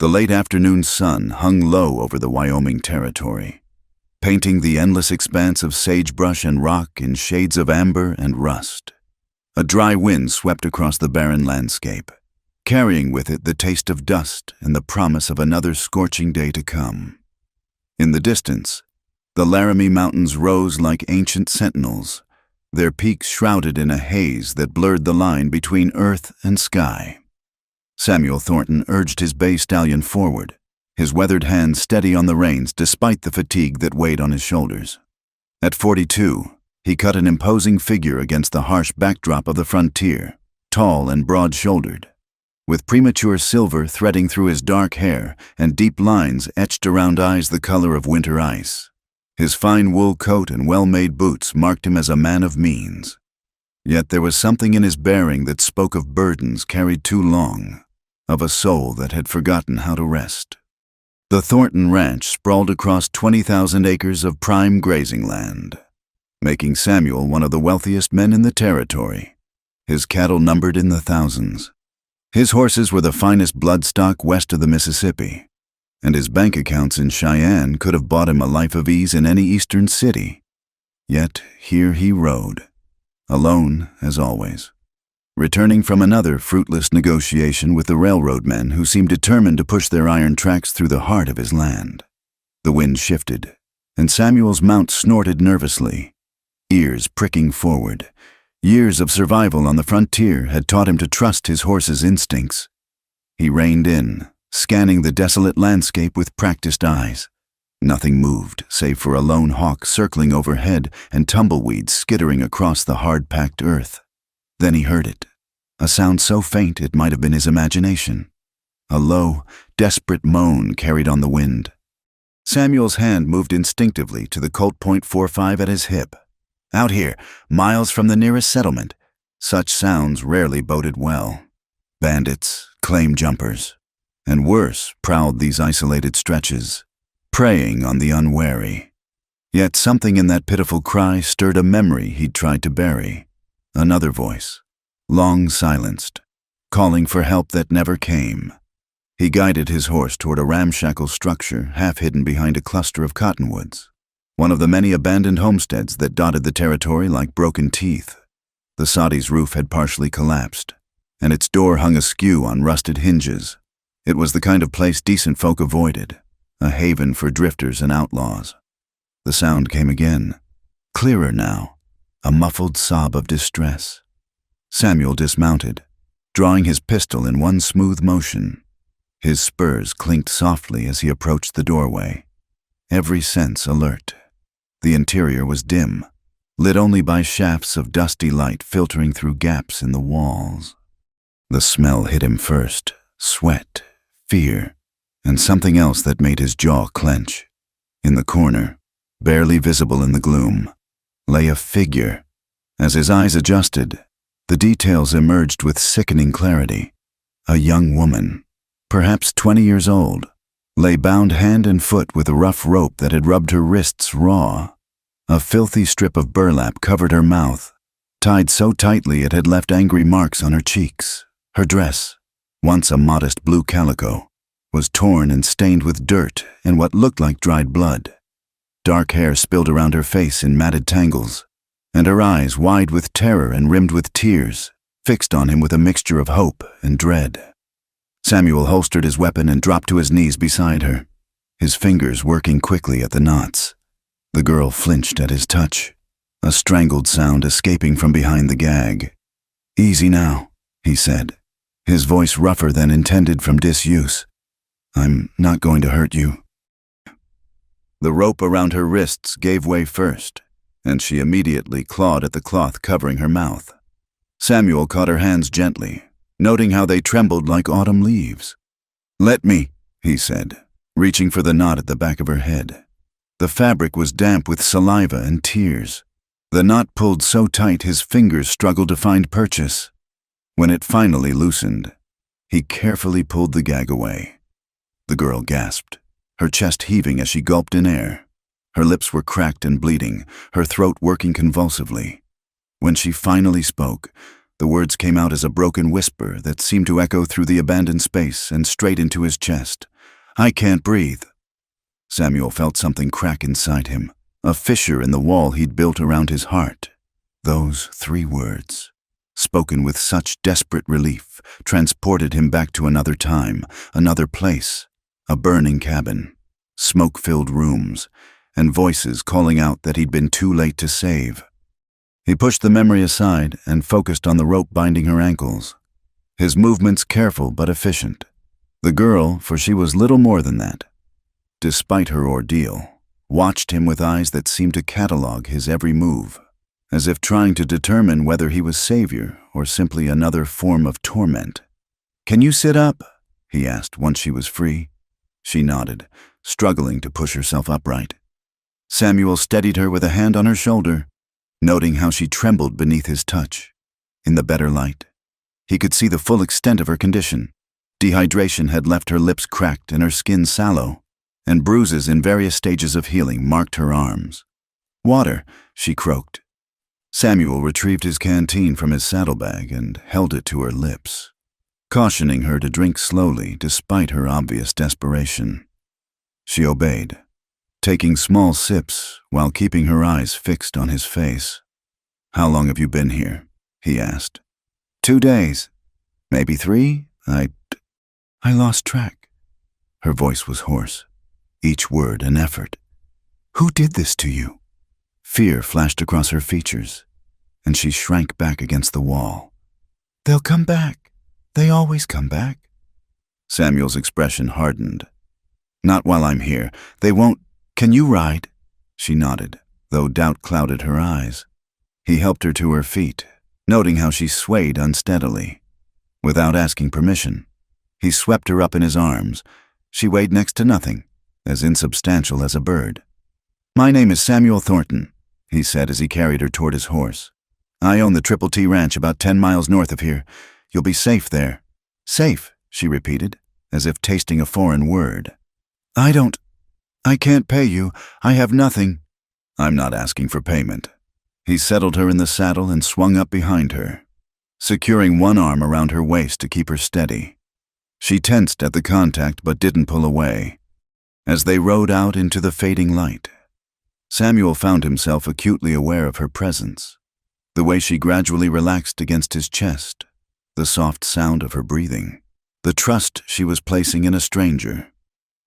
The late afternoon sun hung low over the Wyoming territory, painting the endless expanse of sagebrush and rock in shades of amber and rust. A dry wind swept across the barren landscape, carrying with it the taste of dust and the promise of another scorching day to come. In the distance, the Laramie Mountains rose like ancient sentinels, their peaks shrouded in a haze that blurred the line between earth and sky. Samuel Thornton urged his bay stallion forward, his weathered hands steady on the reins despite the fatigue that weighed on his shoulders. At 42, he cut an imposing figure against the harsh backdrop of the frontier, tall and broad-shouldered, with premature silver threading through his dark hair and deep lines etched around eyes the color of winter ice. His fine wool coat and well-made boots marked him as a man of means. Yet there was something in his bearing that spoke of burdens carried too long, of a soul that had forgotten how to rest. The Thornton Ranch sprawled across 20,000 acres of prime grazing land, making Samuel one of the wealthiest men in the territory. His cattle numbered in the thousands. His horses were the finest bloodstock west of the Mississippi, and his bank accounts in Cheyenne could have bought him a life of ease in any eastern city. Yet here he rode, alone as always, returning from another fruitless negotiation with the railroad men who seemed determined to push their iron tracks through the heart of his land. The wind shifted, and Samuel's mount snorted nervously, ears pricking forward. Years of survival on the frontier had taught him to trust his horse's instincts. He reined in, scanning the desolate landscape with practiced eyes. Nothing moved, save for a lone hawk circling overhead and tumbleweeds skittering across the hard-packed earth. Then he heard it, a sound so faint it might have been his imagination. A low, desperate moan carried on the wind. Samuel's hand moved instinctively to the Colt .45 at his hip. Out here, miles from the nearest settlement, such sounds rarely boded well. Bandits, claim jumpers, and worse prowled these isolated stretches, preying on the unwary. Yet something in that pitiful cry stirred a memory he'd tried to bury. Another voice, long silenced, calling for help that never came. He guided his horse toward a ramshackle structure half hidden behind a cluster of cottonwoods, one of the many abandoned homesteads that dotted the territory like broken teeth. The soddy's roof had partially collapsed, and its door hung askew on rusted hinges. It was the kind of place decent folk avoided, a haven for drifters and outlaws. The sound came again, clearer now, a muffled sob of distress. Samuel dismounted, drawing his pistol in one smooth motion. His spurs clinked softly as he approached the doorway, every sense alert. The interior was dim, lit only by shafts of dusty light filtering through gaps in the walls. The smell hit him first, sweat, fear, and something else that made his jaw clench. In the corner, barely visible in the gloom, lay a figure. As his eyes adjusted, the details emerged with sickening clarity. A young woman, perhaps 20 years old, lay bound hand and foot with a rough rope that had rubbed her wrists raw. A filthy strip of burlap covered her mouth, tied so tightly it had left angry marks on her cheeks. Her dress, once a modest blue calico, was torn and stained with dirt and what looked like dried blood. Dark hair spilled around her face in matted tangles, and her eyes, wide with terror and rimmed with tears, fixed on him with a mixture of hope and dread. Samuel holstered his weapon and dropped to his knees beside her, his fingers working quickly at the knots. The girl flinched at his touch, a strangled sound escaping from behind the gag. "Easy now," he said, his voice rougher than intended from disuse. "I'm not going to hurt you." The rope around her wrists gave way first, and she immediately clawed at the cloth covering her mouth. Samuel caught her hands gently, noting how they trembled like autumn leaves. "Let me," he said, reaching for the knot at the back of her head. The fabric was damp with saliva and tears. The knot pulled so tight his fingers struggled to find purchase. When it finally loosened, he carefully pulled the gag away. The girl gasped, her chest heaving as she gulped in air. Her lips were cracked and bleeding, her throat working convulsively. When she finally spoke, The words came out as a broken whisper that seemed to echo through the abandoned space and straight into his chest. "I can't breathe." Samuel felt something crack inside him, a fissure in the wall he'd built around his heart. Those 3 words, spoken with such desperate relief, transported him back to another time, another place, a burning cabin, smoke-filled rooms, and voices calling out that he'd been too late to save. He pushed the memory aside and focused on the rope binding her ankles. His movements careful but efficient. The girl, for she was little more than that, despite her ordeal, watched him with eyes that seemed to catalog his every move, as if trying to determine whether he was savior or simply another form of torment. "Can you sit up?" he asked once she was free. She nodded, struggling to push herself upright. Samuel steadied her with a hand on her shoulder, noting how she trembled beneath his touch. In the better light, he could see the full extent of her condition. Dehydration had left her lips cracked and her skin sallow, and bruises in various stages of healing marked her arms. "Water," she croaked. Samuel retrieved his canteen from his saddlebag and held it to her lips, cautioning her to drink slowly despite her obvious desperation. She obeyed, taking small sips while keeping her eyes fixed on his face. "How long have you been here?" he asked. 2 days. Maybe 3? I lost track." Her voice was hoarse, each word an effort. "Who did this to you?" Fear flashed across her features, and she shrank back against the wall. "They'll come back. They always come back." Samuel's expression hardened. "Not while I'm here. They won't. Can you ride?" She nodded, though doubt clouded her eyes. He helped her to her feet, noting how she swayed unsteadily. Without asking permission, he swept her up in his arms. She weighed next to nothing, as insubstantial as a bird. "My name is Samuel Thornton," he said as he carried her toward his horse. "I own the Triple T Ranch about 10 miles north of here. You'll be safe there." "Safe," she repeated, as if tasting a foreign word. I can't pay you. I have nothing." "I'm not asking for payment." He settled her in the saddle and swung up behind her, securing one arm around her waist to keep her steady. She tensed at the contact but didn't pull away. As they rode out into the fading light, Samuel found himself acutely aware of her presence, the way she gradually relaxed against his chest, the soft sound of her breathing, the trust she was placing in a stranger.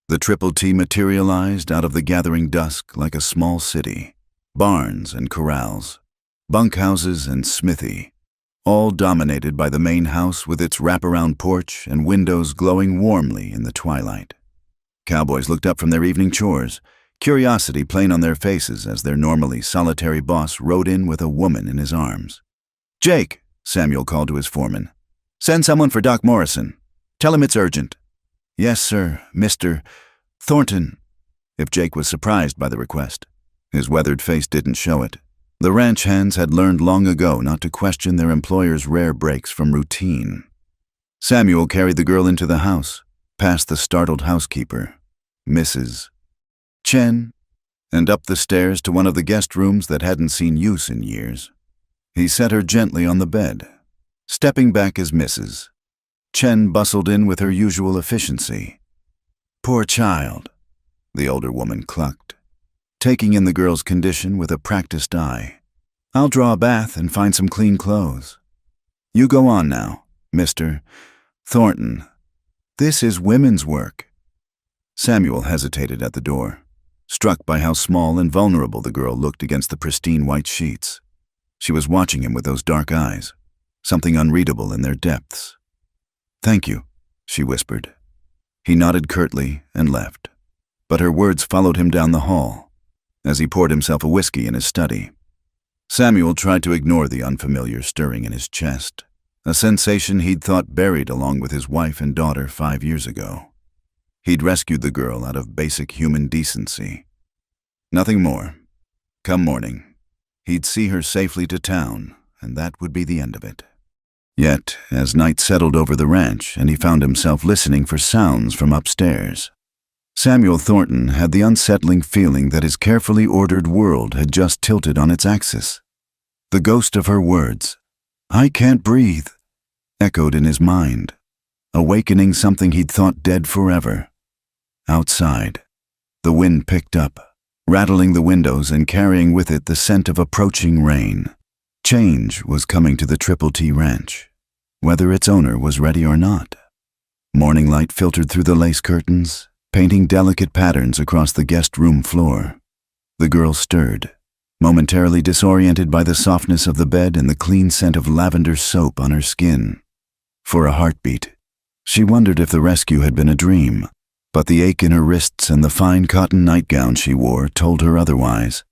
The Triple T materialized out of the gathering dusk like a small city, barns and corrals, bunkhouses and smithy, all dominated by the main house with its wraparound porch and windows glowing warmly in the twilight. Cowboys looked up from their evening chores, curiosity plain on their faces as their normally solitary boss rode in with a woman in his arms. "Jake," Samuel called to his foreman, "send someone for Doc Morrison. Tell him it's urgent." "Yes, sir, Mr. Thornton." If Jake was surprised by the request, his weathered face didn't show it. The ranch hands had learned long ago not to question their employer's rare breaks from routine. Samuel carried the girl into the house, past the startled housekeeper, Mrs. Chen, and up the stairs to one of the guest rooms that hadn't seen use in years. He set her gently on the bed. Stepping back as Mrs. Chen bustled in with her usual efficiency. "Poor child," the older woman clucked, taking in the girl's condition with a practiced eye. "I'll draw a bath and find some clean clothes. You go on now, Mr. Thornton. This is women's work." Samuel hesitated at the door, struck by how small and vulnerable the girl looked against the pristine white sheets. She was watching him with those dark eyes, something unreadable in their depths. "Thank you," she whispered. He nodded curtly and left, but her words followed him down the hall as he poured himself a whiskey in his study. Samuel tried to ignore the unfamiliar stirring in his chest, a sensation he'd thought buried along with his wife and daughter 5 years ago. He'd rescued the girl out of basic human decency. Nothing more. Come morning, he'd see her safely to town, and that would be the end of it. Yet, as night settled over the ranch and he found himself listening for sounds from upstairs, Samuel Thornton had the unsettling feeling that his carefully ordered world had just tilted on its axis. The ghost of her words, "I can't breathe," echoed in his mind, awakening something he'd thought dead forever. Outside, the wind picked up, rattling the windows and carrying with it the scent of approaching rain. Change was coming to the Triple T Ranch, whether its owner was ready or not. Morning light filtered through the lace curtains, painting delicate patterns across the guest room floor. The girl stirred, momentarily disoriented by the softness of the bed and the clean scent of lavender soap on her skin. For a heartbeat, she wondered if the rescue had been a dream, but the ache in her wrists and the fine cotton nightgown she wore told her otherwise.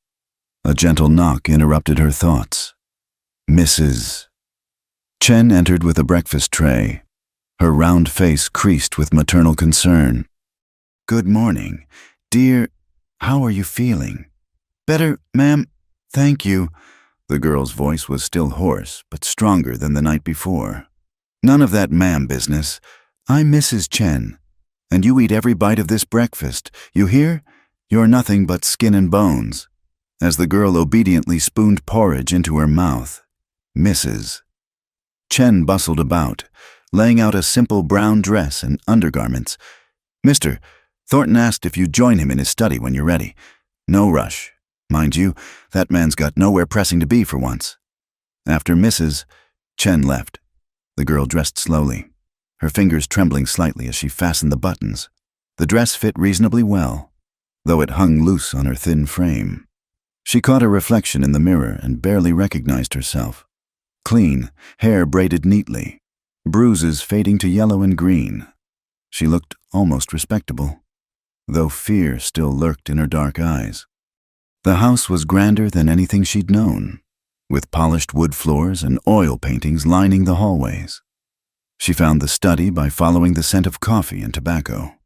A gentle knock interrupted her thoughts. Mrs. Chen entered with a breakfast tray, her round face creased with maternal concern. "Good morning. Dear, how are you feeling?" "Better, ma'am. Thank you." The girl's voice was still hoarse, but stronger than the night before. "None of that ma'am business. I'm Mrs. Chen, and you eat every bite of this breakfast. You hear? You're nothing but skin and bones." As the girl obediently spooned porridge into her mouth, Mrs. Chen bustled about, laying out a simple brown dress and undergarments. "Mr. Thornton asked if you'd join him in his study when you're ready. No rush. Mind you, that man's got nowhere pressing to be for once." After Mrs. Chen left, the girl dressed slowly, her fingers trembling slightly as she fastened the buttons. The dress fit reasonably well, though it hung loose on her thin frame. She caught a reflection in the mirror and barely recognized herself. Clean, hair braided neatly, bruises fading to yellow and green. She looked almost respectable, though fear still lurked in her dark eyes. The house was grander than anything she'd known, with polished wood floors and oil paintings lining the hallways. She found the study by following the scent of coffee and tobacco,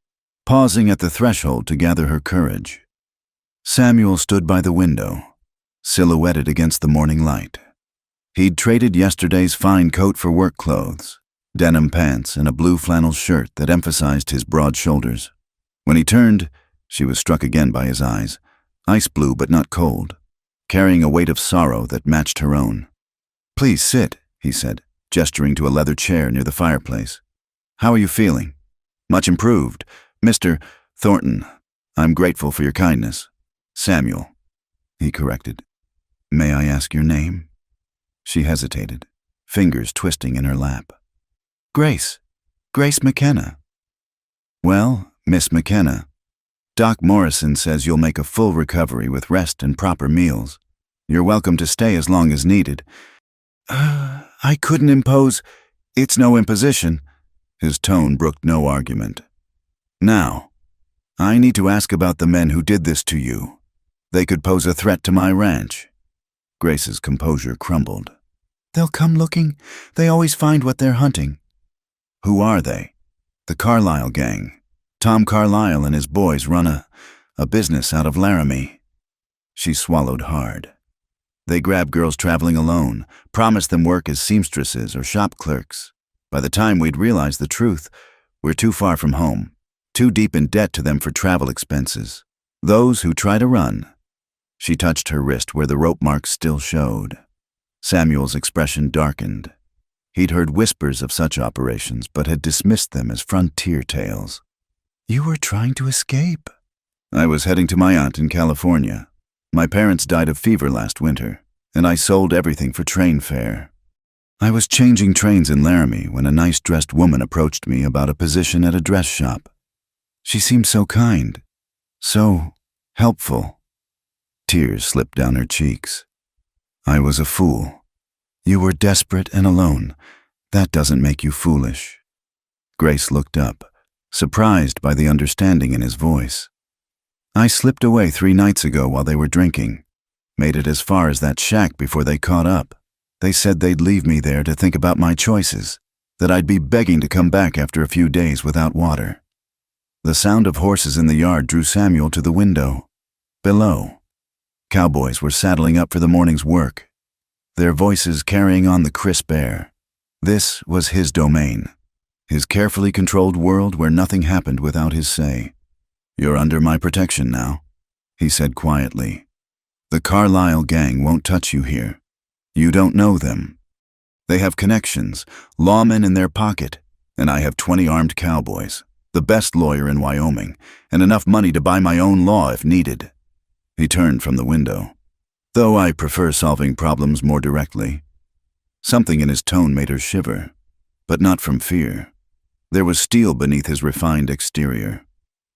pausing at the threshold to gather her courage. Samuel stood by the window, silhouetted against the morning light. He'd traded yesterday's fine coat for work clothes, denim pants and a blue flannel shirt that emphasized his broad shoulders. When he turned, she was struck again by his eyes, ice blue but not cold, carrying a weight of sorrow that matched her own. "Please sit," he said, gesturing to a leather chair near the fireplace. "How are you feeling?" "Much improved. Mr. Thornton, I'm grateful for your kindness." "Samuel," he corrected. "May I ask your name?" She hesitated, fingers twisting in her lap. "Grace McKenna." "Well, Miss McKenna, Doc Morrison says you'll make a full recovery with rest and proper meals. You're welcome to stay as long as needed." I couldn't impose. It's no imposition." His tone brooked no argument. "Now, I need to ask about the men who did this to you. They could pose a threat to my ranch." Grace's composure crumbled. "They'll come looking. They always find what they're hunting." "Who are they?" "The Carlisle gang. Tom Carlisle and his boys run a business out of Laramie." She swallowed hard. "They grab girls traveling alone, promise them work as seamstresses or shop clerks. By the time we'd realize the truth, we're too far from home, too deep in debt to them for travel expenses. Those who try to run." She touched her wrist where the rope marks still showed. Samuel's expression darkened. He'd heard whispers of such operations, but had dismissed them as frontier tales. "You were trying to escape." "I was heading to my aunt in California. My parents died of fever last winter, and I sold everything for train fare. I was changing trains in Laramie when a nice-dressed woman approached me about a position at a dress shop. She seemed so kind, so helpful." Tears slipped down her cheeks. "I was a fool. You were desperate and alone. That doesn't make you foolish." Grace looked up, surprised by the understanding in his voice. "I slipped away 3 nights ago while they were drinking. Made it as far as that shack before they caught up. They said they'd leave me there to think about my choices, that I'd be begging to come back after a few days without water." The sound of horses in the yard drew Samuel to the window. Below, cowboys were saddling up for the morning's work, their voices carrying on the crisp air. This was his domain, his carefully controlled world where nothing happened without his say. "You're under my protection now," he said quietly. "The Carlisle gang won't touch you here. You don't know them. They have connections, lawmen in their pocket, and I have 20 armed cowboys, the best lawyer in Wyoming, and enough money to buy my own law if needed." He turned from the window. "Though I prefer solving problems more directly." Something in his tone made her shiver, but not from fear. There was steel beneath his refined exterior,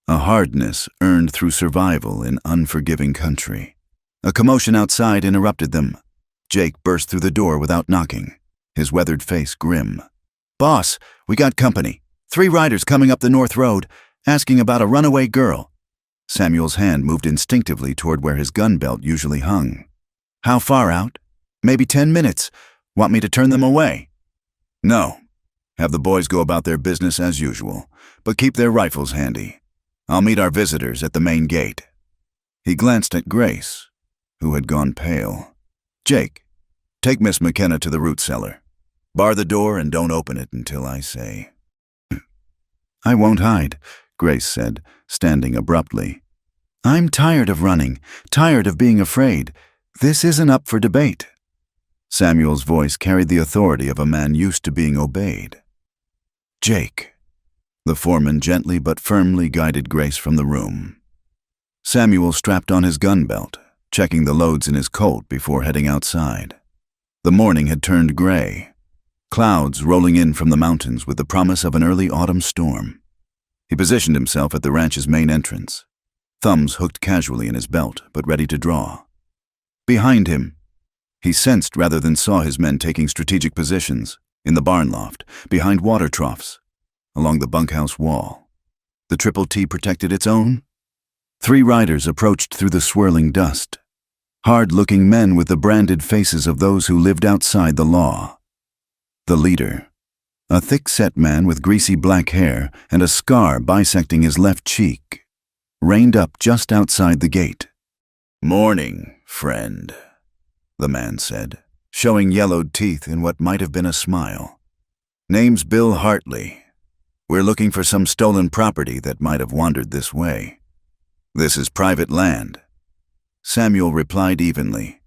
a hardness earned through survival in unforgiving country. A commotion outside interrupted them. Jake burst through the door without knocking, his weathered face grim. "Boss, we got company. 3 riders coming up the North Road, asking about a runaway girl." Samuel's hand moved instinctively toward where his gun belt usually hung. "How far out?" "Maybe 10 minutes. Want me to turn them away?" "No. Have the boys go about their business as usual, but keep their rifles handy. I'll meet our visitors at the main gate." He glanced at Grace, who had gone pale. "Jake, take Miss McKenna to the root cellar. Bar the door and don't open it until I say." "I won't hide," Grace said, standing abruptly. "I'm tired of running, tired of being afraid. This isn't up for debate." Samuel's voice carried the authority of a man used to being obeyed. "Jake." The foreman gently but firmly guided Grace from the room. Samuel strapped on his gun belt, checking the loads in his Colt before heading outside. The morning had turned gray, clouds rolling in from the mountains with the promise of an early autumn storm. He positioned himself at the ranch's main entrance, thumbs hooked casually in his belt but ready to draw. Behind him, he sensed rather than saw his men taking strategic positions, in the barn loft, behind water troughs, along the bunkhouse wall. The Triple T protected its own. 3 riders approached through the swirling dust, hard-looking men with the branded faces of those who lived outside the law. The leader, a thick-set man with greasy black hair and a scar bisecting his left cheek, reined up just outside the gate. "Morning, friend," the man said, showing yellowed teeth in what might have been a smile. "Name's Bill Hartley. We're looking for some stolen property that might have wandered this way. This is private land." Samuel replied evenly.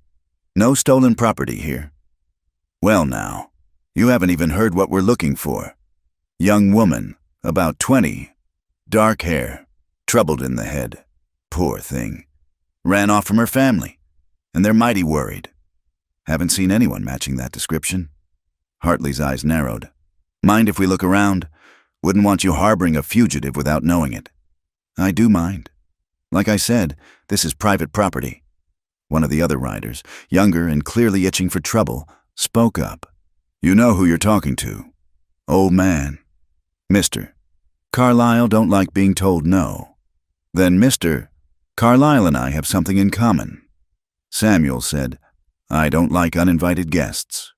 "No stolen property here." "Well now, you haven't even heard what we're looking for. Young woman, about 20, dark hair, troubled in the head. Poor thing. Ran off from her family, and they're mighty worried. Haven't seen anyone matching that description." Hartley's eyes narrowed. "Mind if we look around? Wouldn't want you harboring a fugitive without knowing it." "I do mind. Like I said, this is private property." One of the other riders, younger and clearly itching for trouble, spoke up. "You know who you're talking to. Old man. Mister. Carlisle don't like being told no." "Then, Mr. Carlisle and I have something in common." Samuel said, "I don't like uninvited guests."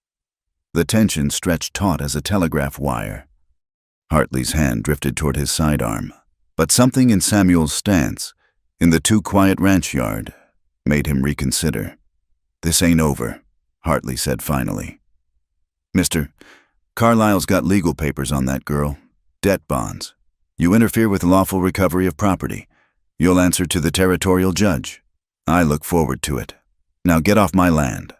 The tension stretched taut as a telegraph wire. Hartley's hand drifted toward his sidearm, but something in Samuel's stance, in the too quiet ranch yard, made him reconsider. "This ain't over," Hartley said finally. "Mister, Carlisle's got legal papers on that girl, debt bonds. You interfere with lawful recovery of property, you'll answer to the territorial judge. I look forward to it. Now get off my land."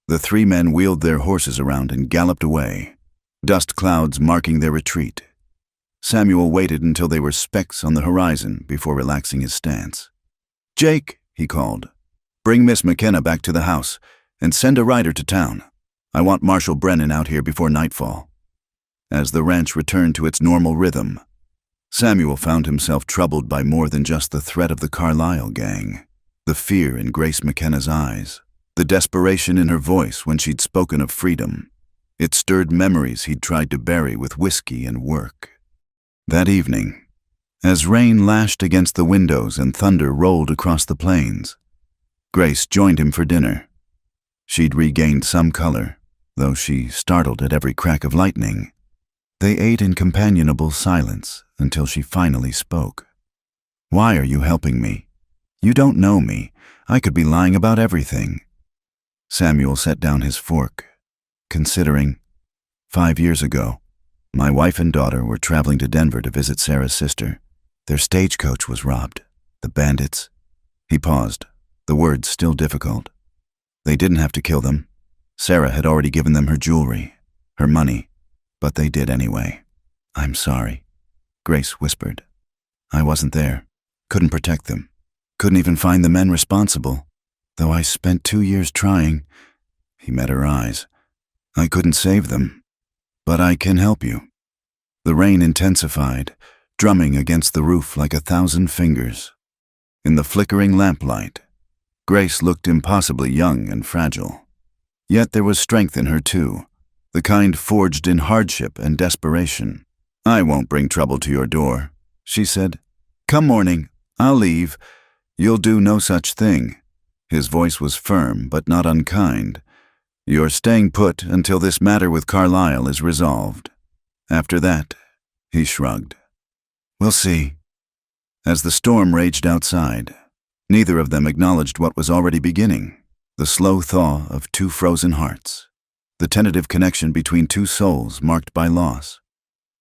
The 3 men wheeled their horses around and galloped away, dust clouds marking their retreat. Samuel waited until they were specks on the horizon before relaxing his stance. "Jake," he called, "bring Miss McKenna back to the house and send a rider to town. I want Marshal Brennan out here before nightfall." As the ranch returned to its normal rhythm, Samuel found himself troubled by more than just the threat of the Carlisle gang, the fear in Grace McKenna's eyes, the desperation in her voice when she'd spoken of freedom. It stirred memories he'd tried to bury with whiskey and work. That evening, as rain lashed against the windows and thunder rolled across the plains, Grace joined him for dinner. She'd regained some color, though she startled at every crack of lightning. They ate in companionable silence until she finally spoke. "Why are you helping me? You don't know me. I could be lying about everything." Samuel set down his fork, considering. 5 years ago, my wife and daughter were traveling to Denver to visit Sarah's sister. Their stagecoach was robbed. The bandits. He paused, the words still difficult. They didn't have to kill them. Sarah had already given them her jewelry, her money, but they did anyway. "I'm sorry," Grace whispered. "I wasn't there. Couldn't protect them. Couldn't even find the men responsible. Though I spent 2 years trying." He met her eyes. "I couldn't save them, but I can help you." The rain intensified, drumming against the roof like 1,000 fingers. In the flickering lamplight, Grace looked impossibly young and fragile. Yet there was strength in her too, the kind forged in hardship and desperation. "I won't bring trouble to your door," she said. "Come morning, I'll leave. You'll do no such thing." His voice was firm but not unkind. "You're staying put until this matter with Carlyle is resolved. After that," he shrugged. "We'll see." As the storm raged outside, neither of them acknowledged what was already beginning, the slow thaw of 2 frozen hearts, the tentative connection between 2 souls marked by loss.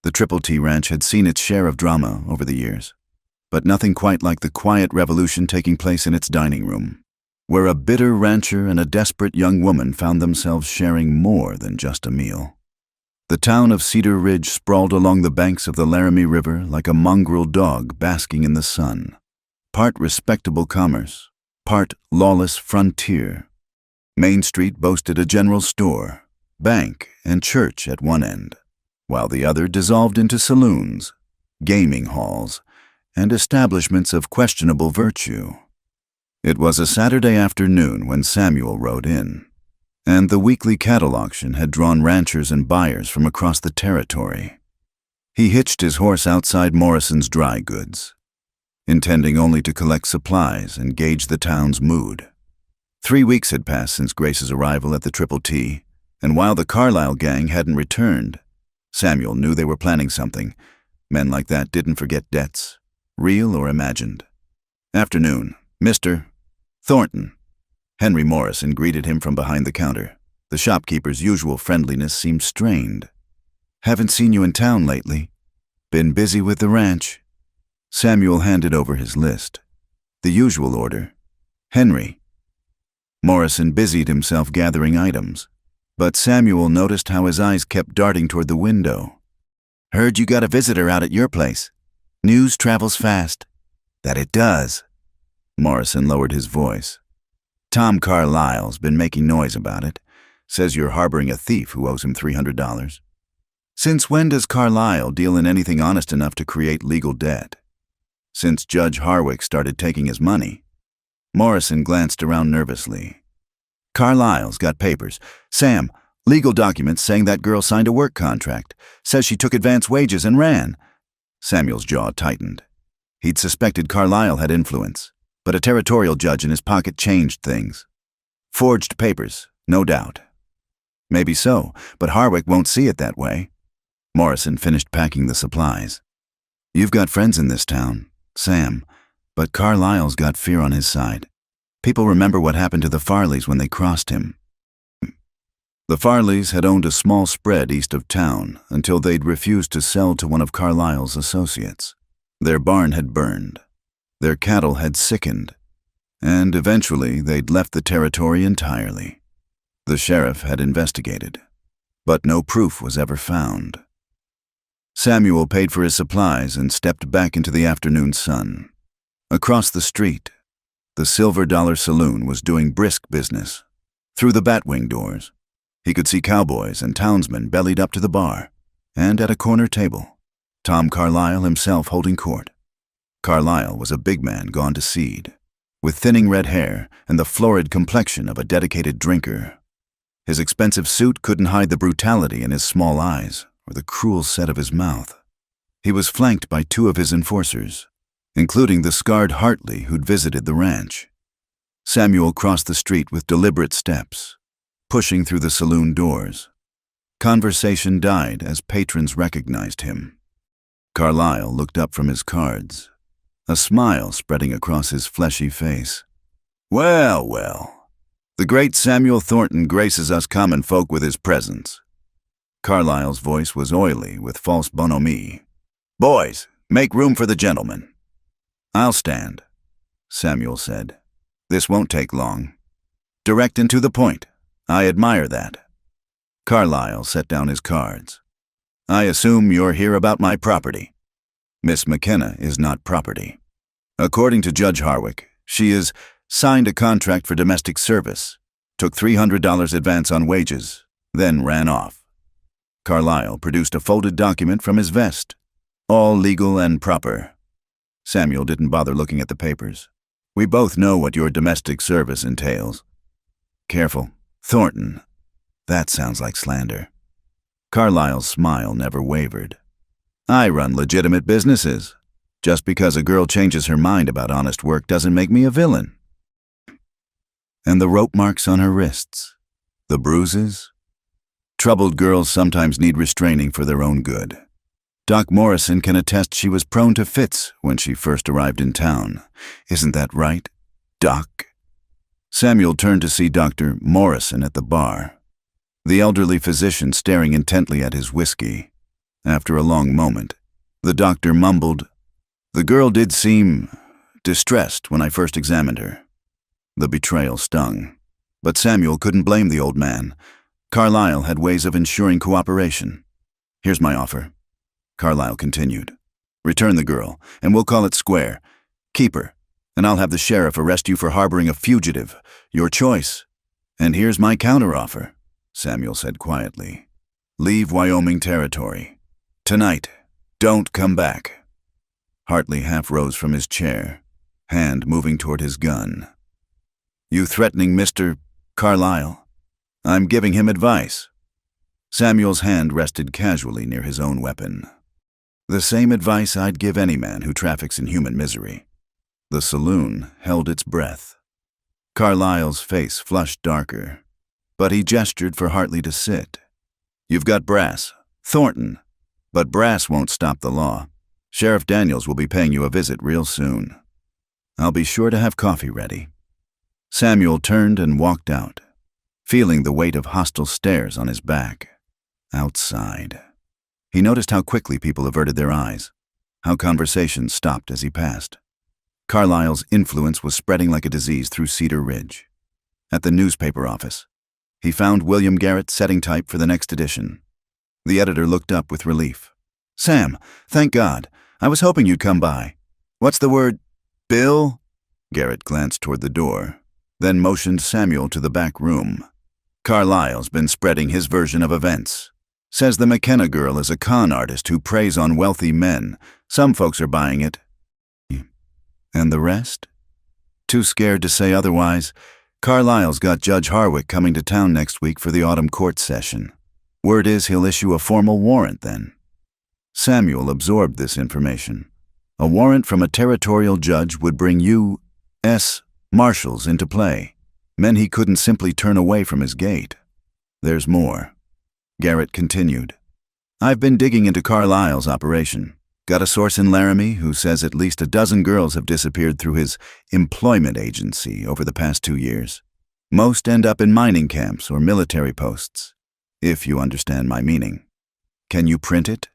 The Triple T Ranch had seen its share of drama over the years, but nothing quite like the quiet revolution taking place in its dining room, where a bitter rancher and a desperate young woman found themselves sharing more than just a meal. The town of Cedar Ridge sprawled along the banks of the Laramie River like a mongrel dog basking in the sun, part respectable commerce, part lawless frontier. Main Street boasted a general store, bank, and church at one end, while the other dissolved into saloons, gaming halls, and establishments of questionable virtue. It was a Saturday afternoon when Samuel rode in, and the weekly cattle auction had drawn ranchers and buyers from across the territory. He hitched his horse outside Morrison's dry goods, intending only to collect supplies and gauge the town's mood. 3 weeks had passed since Grace's arrival at the Triple T, and while the Carlyle gang hadn't returned, Samuel knew they were planning something. Men like that didn't forget debts, real or imagined. "Afternoon, Mr. Thornton." Henry Morrison greeted him from behind the counter. The shopkeeper's usual friendliness seemed strained. "Haven't seen you in town lately. Been busy with the ranch." Samuel handed over his list. The usual order. "Henry." Morrison busied himself gathering items, but Samuel noticed how his eyes kept darting toward the window. "Heard you got a visitor out at your place. News travels fast." "That it does." Morrison lowered his voice. "Tom Carlyle's been making noise about it. Says you're harboring a thief who owes him $300. Since when does Carlyle deal in anything honest enough to create legal debt? Since Judge Harwick started taking his money." Morrison glanced around nervously. "Carlyle's got papers. Sam, legal documents saying that girl signed a work contract. Says she took advance wages and ran." Samuel's jaw tightened. He'd suspected Carlyle had influence, but a territorial judge in his pocket changed things. Forged papers, no doubt. Maybe so, but Harwick won't see it that way. Morrison finished packing the supplies. "You've got friends in this town, Sam, but Carlyle's got fear on his side. People remember what happened to the Farleys when they crossed him." The Farleys had owned a small spread east of town until they'd refused to sell to one of Carlyle's associates. Their barn had burned. Their cattle had sickened, and eventually they'd left the territory entirely. The sheriff had investigated, but no proof was ever found. Samuel paid for his supplies and stepped back into the afternoon sun. Across the street, the Silver Dollar Saloon was doing brisk business. Through the batwing doors, he could see cowboys and townsmen bellied up to the bar, and at a corner table, Tom Carlyle himself holding court. Carlyle was a big man gone to seed, with thinning red hair and the florid complexion of a dedicated drinker. His expensive suit couldn't hide the brutality in his small eyes or the cruel set of his mouth. He was flanked by 2 of his enforcers, including the scarred Hartley who'd visited the ranch. Samuel crossed the street with deliberate steps, pushing through the saloon doors. Conversation died as patrons recognized him. Carlyle looked up from his cards, a smile spreading across his fleshy face. "Well, well, the great Samuel Thornton graces us common folk with his presence." Carlyle's voice was oily with false bonhomie. "Boys, make room for the gentleman." "I'll stand," Samuel said. "This won't take long. Direct and to the point. I admire that. Carlyle set down his cards. I assume you're here about my property. Miss McKenna is not property. According to Judge Harwick, she is signed a contract for domestic service, took $300 advance on wages, then ran off. Carlyle produced a folded document from his vest. All legal and proper. Samuel didn't bother looking at the papers. We both know what your domestic service entails. Careful. Thornton. That sounds like slander. Carlyle's smile never wavered. I run legitimate businesses. Just because a girl changes her mind about honest work doesn't make me a villain. And the rope marks on her wrists. The bruises. Troubled girls sometimes need restraining for their own good. Doc Morrison can attest she was prone to fits when she first arrived in town. Isn't that right, Doc? Samuel turned to see Dr. Morrison at the bar, the elderly physician staring intently at his whiskey. After a long moment, the doctor mumbled, "The girl did seem distressed when I first examined her." The betrayal stung, but Samuel couldn't blame the old man. Carlyle had ways of ensuring cooperation. "Here's my offer," Carlyle continued. "Return the girl, and we'll call it square. Keep her, and I'll have the sheriff arrest you for harboring a fugitive. Your choice. And here's my counteroffer," Samuel said quietly. "Leave Wyoming Territory. Tonight. Don't come back." Hartley half rose from his chair, hand moving toward his gun. "You threatening Mr. Carlyle?" "I'm giving him advice." Samuel's hand rested casually near his own weapon. "The same advice I'd give any man who traffics in human misery." The saloon held its breath. Carlyle's face flushed darker, but he gestured for Hartley to sit. "You've got brass, Thornton, but brass won't stop the law. Sheriff Daniels will be paying you a visit real soon. I'll be sure to have coffee ready." Samuel turned and walked out, feeling the weight of hostile stares on his back. Outside. He noticed how quickly people averted their eyes, how conversations stopped as he passed. Carlyle's influence was spreading like a disease through Cedar Ridge. At the newspaper office, he found William Garrett setting type for the next edition. The editor looked up with relief. "Sam, thank God. I was hoping you'd come by. What's the word? Bill?" Garrett glanced toward the door, then motioned Samuel to the back room. "Carlyle's been spreading his version of events. Says the McKenna girl is a con artist who preys on wealthy men. Some folks are buying it." "And the rest?" "Too scared to say otherwise. Carlyle's got Judge Harwick coming to town next week for the autumn court session. Word is he'll issue a formal warrant then." Samuel absorbed this information. A warrant from a territorial judge would bring U.S. Marshals into play, men he couldn't simply turn away from his gate. "There's more," Garrett continued. "I've been digging into Carlyle's operation. Got a source in Laramie who says at least a dozen girls have disappeared through his employment agency over the past 2 years. Most end up in mining camps or military posts, if you understand my meaning. Can you print it?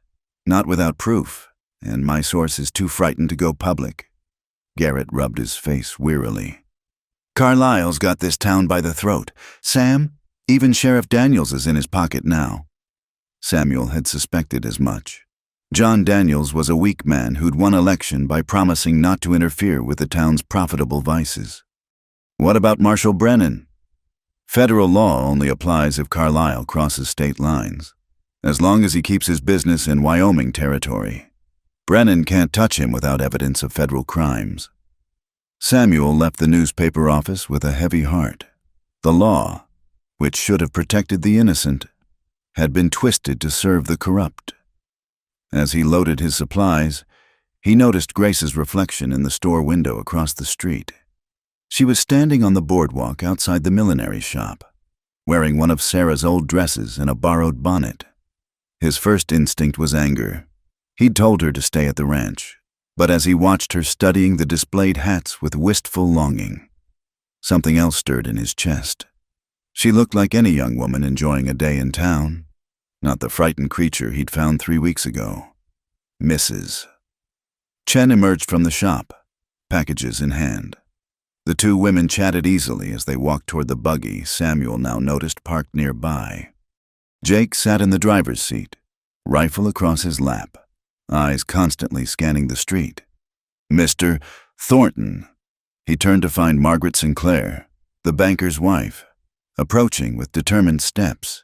Not without proof, and my source is too frightened to go public." Garrett rubbed his face wearily. "Carlyle's got this town by the throat. Sam, even Sheriff Daniels is in his pocket now." Samuel had suspected as much. John Daniels was a weak man who'd won election by promising not to interfere with the town's profitable vices. "What about Marshal Brennan?" "Federal law only applies if Carlyle crosses state lines. As long as he keeps his business in Wyoming Territory. Brennan can't touch him without evidence of federal crimes." Samuel left the newspaper office with a heavy heart. The law, which should have protected the innocent, had been twisted to serve the corrupt. As he loaded his supplies, he noticed Grace's reflection in the store window across the street. She was standing on the boardwalk outside the millinery shop, wearing one of Sarah's old dresses and a borrowed bonnet. His first instinct was anger. He'd told her to stay at the ranch, but as he watched her studying the displayed hats with wistful longing, something else stirred in his chest. She looked like any young woman enjoying a day in town, not the frightened creature he'd found 3 weeks ago. Mrs. Chen emerged from the shop, packages in hand. The two women chatted easily as they walked toward the buggy Samuel now noticed parked nearby. Jake sat in the driver's seat, rifle across his lap, eyes constantly scanning the street. Mr. Thornton. He turned to find Margaret Sinclair, the banker's wife, approaching with determined steps.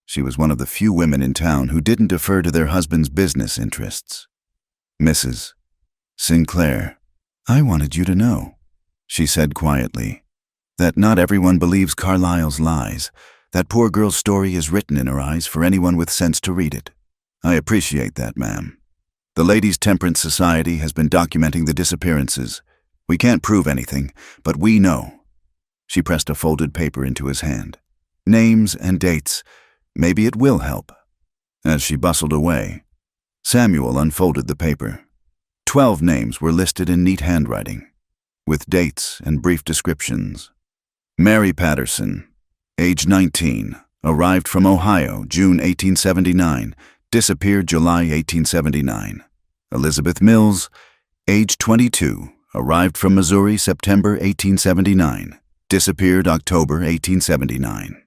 She was one of the few women in town who didn't defer to their husband's business interests. Mrs. Sinclair, I wanted you to know, she said quietly, that not everyone believes Carlyle's lies. That poor girl's story is written in her eyes for anyone with sense to read it. I appreciate that, ma'am. The Ladies' Temperance Society has been documenting the disappearances. We can't prove anything, but we know. She pressed a folded paper into his hand. Names and dates. Maybe it will help. As she bustled away, Samuel unfolded the paper. 12 names were listed in neat handwriting, with dates and brief descriptions. Mary Patterson, age 19, arrived from Ohio, June 1879, disappeared July 1879. Elizabeth Mills, age 22, arrived from Missouri, September 1879, disappeared October 1879.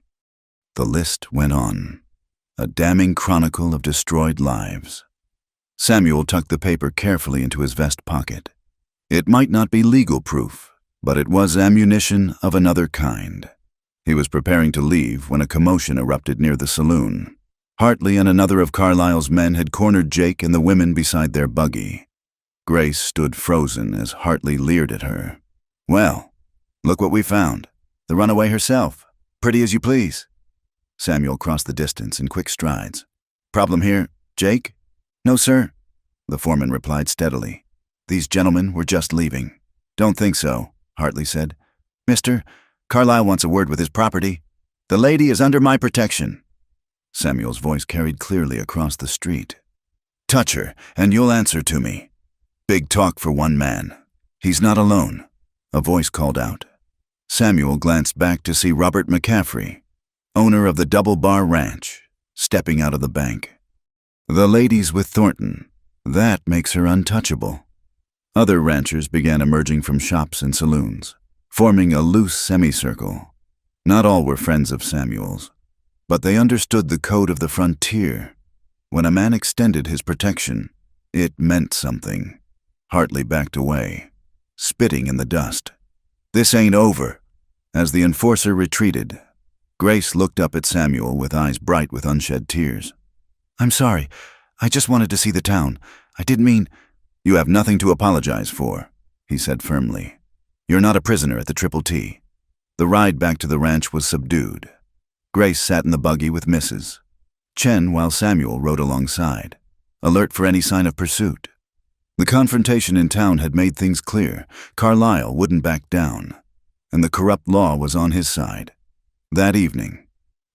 The list went on, a damning chronicle of destroyed lives. Samuel tucked the paper carefully into his vest pocket. It might not be legal proof, but it was ammunition of another kind. He was preparing to leave when a commotion erupted near the saloon. Hartley and another of Carlyle's men had cornered Jake and the women beside their buggy. Grace stood frozen as Hartley leered at her. Well, look what we found. The runaway herself. Pretty as you please. Samuel crossed the distance in quick strides. Problem here, Jake? No, sir, the foreman replied steadily. These gentlemen were just leaving. Don't think so, Hartley said. Mister, Carlyle wants a word with his property. The lady is under my protection. Samuel's voice carried clearly across the street. Touch her, and you'll answer to me. Big talk for one man. He's not alone, a voice called out. Samuel glanced back to see Robert McCaffrey, owner of the Double Bar Ranch, stepping out of the bank. The lady's with Thornton. That makes her untouchable. Other ranchers began emerging from shops and saloons, forming a loose semicircle. Not all were friends of Samuel's, but they understood the code of the frontier. When a man extended his protection, it meant something. Hartley backed away, spitting in the dust. This ain't over. As the enforcer retreated, Grace looked up at Samuel with eyes bright with unshed tears. I'm sorry. I just wanted to see the town. I didn't mean... You have nothing to apologize for, he said firmly. You're not a prisoner at the Triple T. The ride back to the ranch was subdued. Grace sat in the buggy with Mrs. Chen while Samuel rode alongside, alert for any sign of pursuit. The confrontation in town had made things clear. Carlyle wouldn't back down, and the corrupt law was on his side. That evening,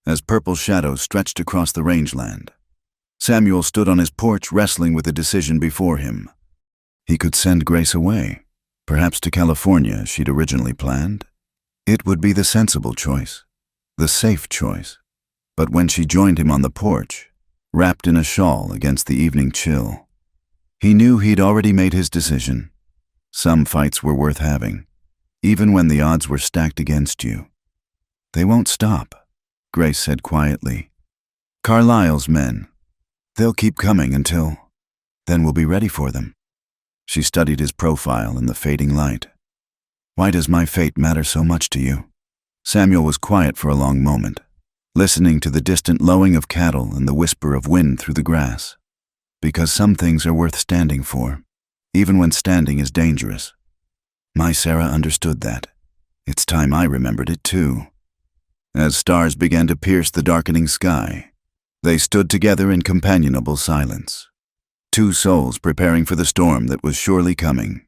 as purple shadows stretched across the rangeland, Samuel stood on his porch wrestling with the decision before him. He could send Grace away, perhaps to California she'd originally planned. It would be the sensible choice, the safe choice. But when she joined him on the porch, wrapped in a shawl against the evening chill, he knew he'd already made his decision. Some fights were worth having, even when the odds were stacked against you. They won't stop, Grace said quietly. Carlyle's men. They'll keep coming until... Then we'll be ready for them. She studied his profile in the fading light. Why does my fate matter so much to you? Samuel was quiet for a long moment, listening to the distant lowing of cattle and the whisper of wind through the grass. Because some things are worth standing for, even when standing is dangerous. My Sarah understood that. It's time I remembered it too. As stars began to pierce the darkening sky, they stood together in companionable silence. Two souls preparing for the storm that was surely coming.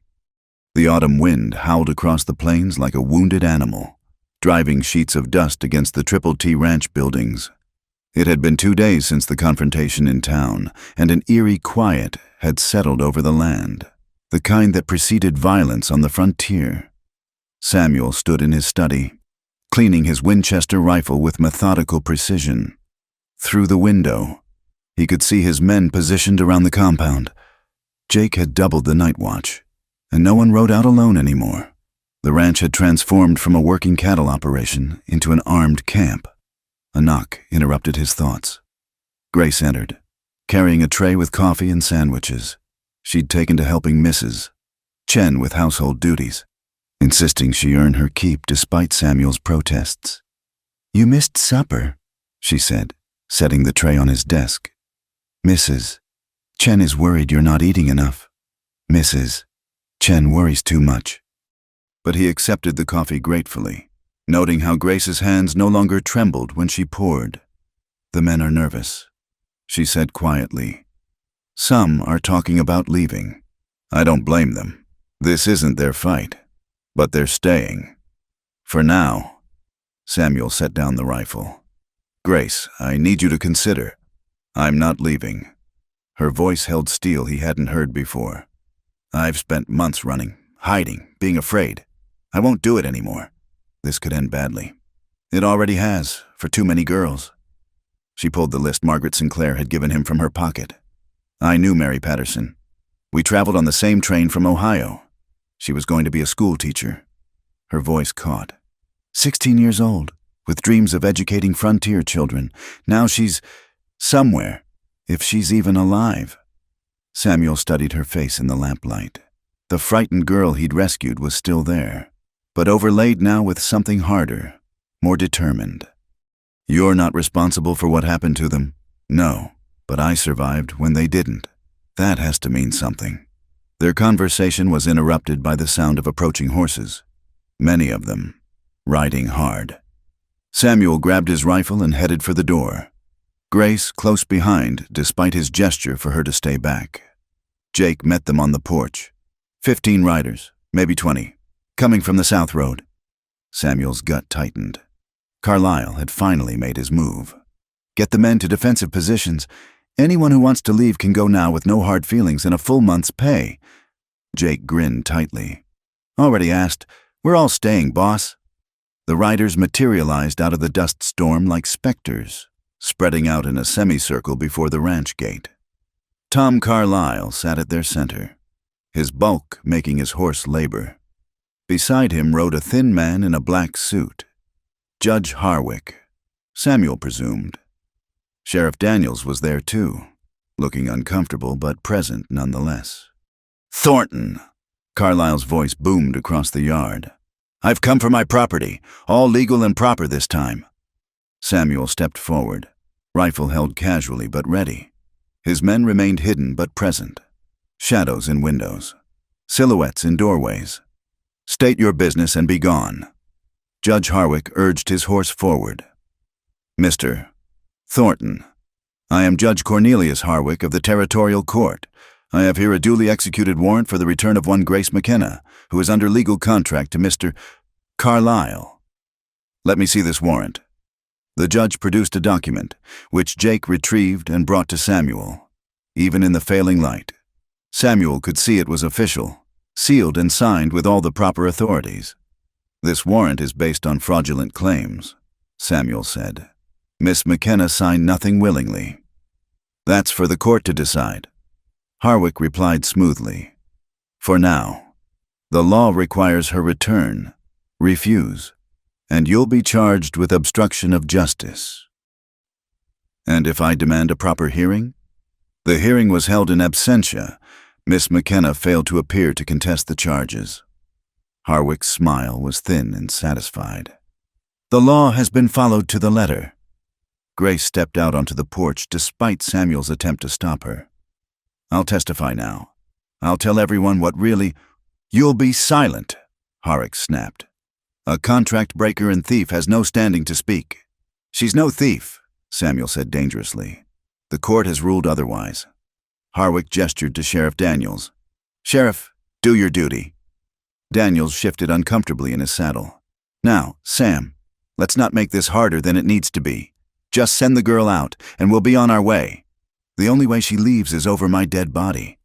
The autumn wind howled across the plains like a wounded animal, driving sheets of dust against the Triple T Ranch buildings. It had been 2 days since the confrontation in town, and an eerie quiet had settled over the land, the kind that preceded violence on the frontier. Samuel stood in his study, cleaning his Winchester rifle with methodical precision. Through the window, he could see his men positioned around the compound. Jake had doubled the night watch, and no one rode out alone anymore. The ranch had transformed from a working cattle operation into an armed camp. A knock interrupted his thoughts. Grace entered, carrying a tray with coffee and sandwiches. She'd taken to helping Mrs. Chen with household duties, insisting she earn her keep despite Samuel's protests. "You missed supper," she said, setting the tray on his desk. "Mrs. Chen is worried you're not eating enough. Mrs. Chen worries too much." But he accepted the coffee gratefully, noting how Grace's hands no longer trembled when she poured. "The men are nervous," she said quietly. "Some are talking about leaving. I don't blame them. This isn't their fight, but they're staying. For now." Samuel set down the rifle. "Grace, I need you to consider. I'm not leaving." Her voice held steel he hadn't heard before. "I've spent months running, hiding, being afraid. I won't do it anymore. This could end badly. It already has, for too many girls." She pulled the list Margaret Sinclair had given him from her pocket. "I knew Mary Patterson. We traveled on the same train from Ohio. She was going to be a school teacher." Her voice caught. 16 years old, with dreams of educating frontier children. Now she's somewhere, if she's even alive. Samuel studied her face in the lamplight. The frightened girl he'd rescued was still there, but overlaid now with something harder, more determined. "You're not responsible for what happened to them?" "No, but I survived when they didn't. That has to mean something." Their conversation was interrupted by the sound of approaching horses, many of them, riding hard. Samuel grabbed his rifle and headed for the door. Grace close behind, despite his gesture for her to stay back. Jake met them on the porch. 15 riders, maybe 20, coming from the South Road. Samuel's gut tightened. Carlisle had finally made his move. Get the men to defensive positions. Anyone who wants to leave can go now with no hard feelings and a full month's pay. Jake grinned tightly. "Already asked. We're all staying, boss." The riders materialized out of the dust storm like specters, spreading out in a semicircle before the ranch gate. Tom Carlisle sat at their center, his bulk making his horse labor. Beside him rode a thin man in a black suit. Judge Harwick, Samuel presumed. Sheriff Daniels was there too, looking uncomfortable but present nonetheless. "Thornton!" Carlisle's voice boomed across the yard. "I've come for my property, all legal and proper this time." Samuel stepped forward, rifle held casually but ready. His men remained hidden but present. Shadows in windows, silhouettes in doorways. "State your business and be gone." Judge Harwick urged his horse forward. "Mr. Thornton, I am Judge Cornelius Harwick of the Territorial Court. I have here a duly executed warrant for the return of one Grace McKenna, who is under legal contract to Mr. Carlisle." "Let me see this warrant." The judge produced a document, which Jake retrieved and brought to Samuel. Even in the failing light, Samuel could see it was official, sealed and signed with all the proper authorities. "This warrant is based on fraudulent claims," Samuel said. "Miss McKenna signed nothing willingly." "That's for the court to decide." Harwick replied smoothly. "For now, the law requires her return. Refuse, and you'll be charged with obstruction of justice." "And if I demand a proper hearing?" "The hearing was held in absentia. Miss McKenna failed to appear to contest the charges." Harwick's smile was thin and satisfied. "The law has been followed to the letter." Grace stepped out onto the porch despite Samuel's attempt to stop her. "I'll testify now. I'll tell everyone what really—" "You'll be silent," Harwick snapped. "A contract breaker and thief has no standing to speak." "She's no thief," Samuel said dangerously. "The court has ruled otherwise." Harwick gestured to Sheriff Daniels. "Sheriff, do your duty." Daniels shifted uncomfortably in his saddle. "Now, Sam, let's not make this harder than it needs to be. Just send the girl out, and we'll be on our way. The only way she leaves is over my dead body."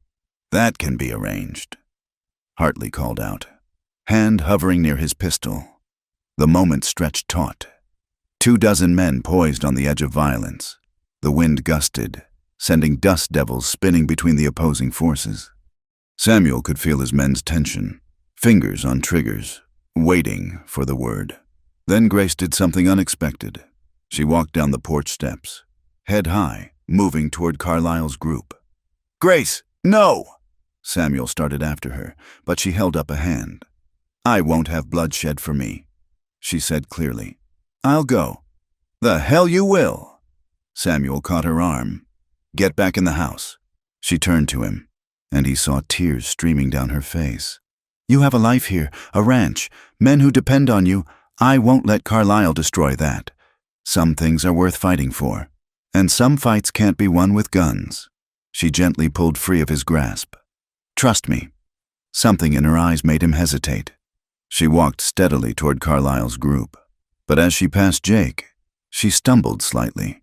"That can be arranged," Hartley called out, hand hovering near his pistol. The moment stretched taut. 24 men poised on the edge of violence. The wind gusted, sending dust devils spinning between the opposing forces. Samuel could feel his men's tension, fingers on triggers, waiting for the word. Then Grace did something unexpected. She walked down the porch steps, head high, moving toward Carlisle's group. "Grace, no!" Samuel started after her, but she held up a hand. "I won't have bloodshed for me," she said clearly. "I'll go." "The hell you will!" Samuel caught her arm. "Get back in the house." She turned to him, and he saw tears streaming down her face. "You have a life here, a ranch, men who depend on you. I won't let Carlisle destroy that. Some things are worth fighting for, and some fights can't be won with guns." She gently pulled free of his grasp. "Trust me." Something in her eyes made him hesitate. She walked steadily toward Carlisle's group, but as she passed Jake, she stumbled slightly.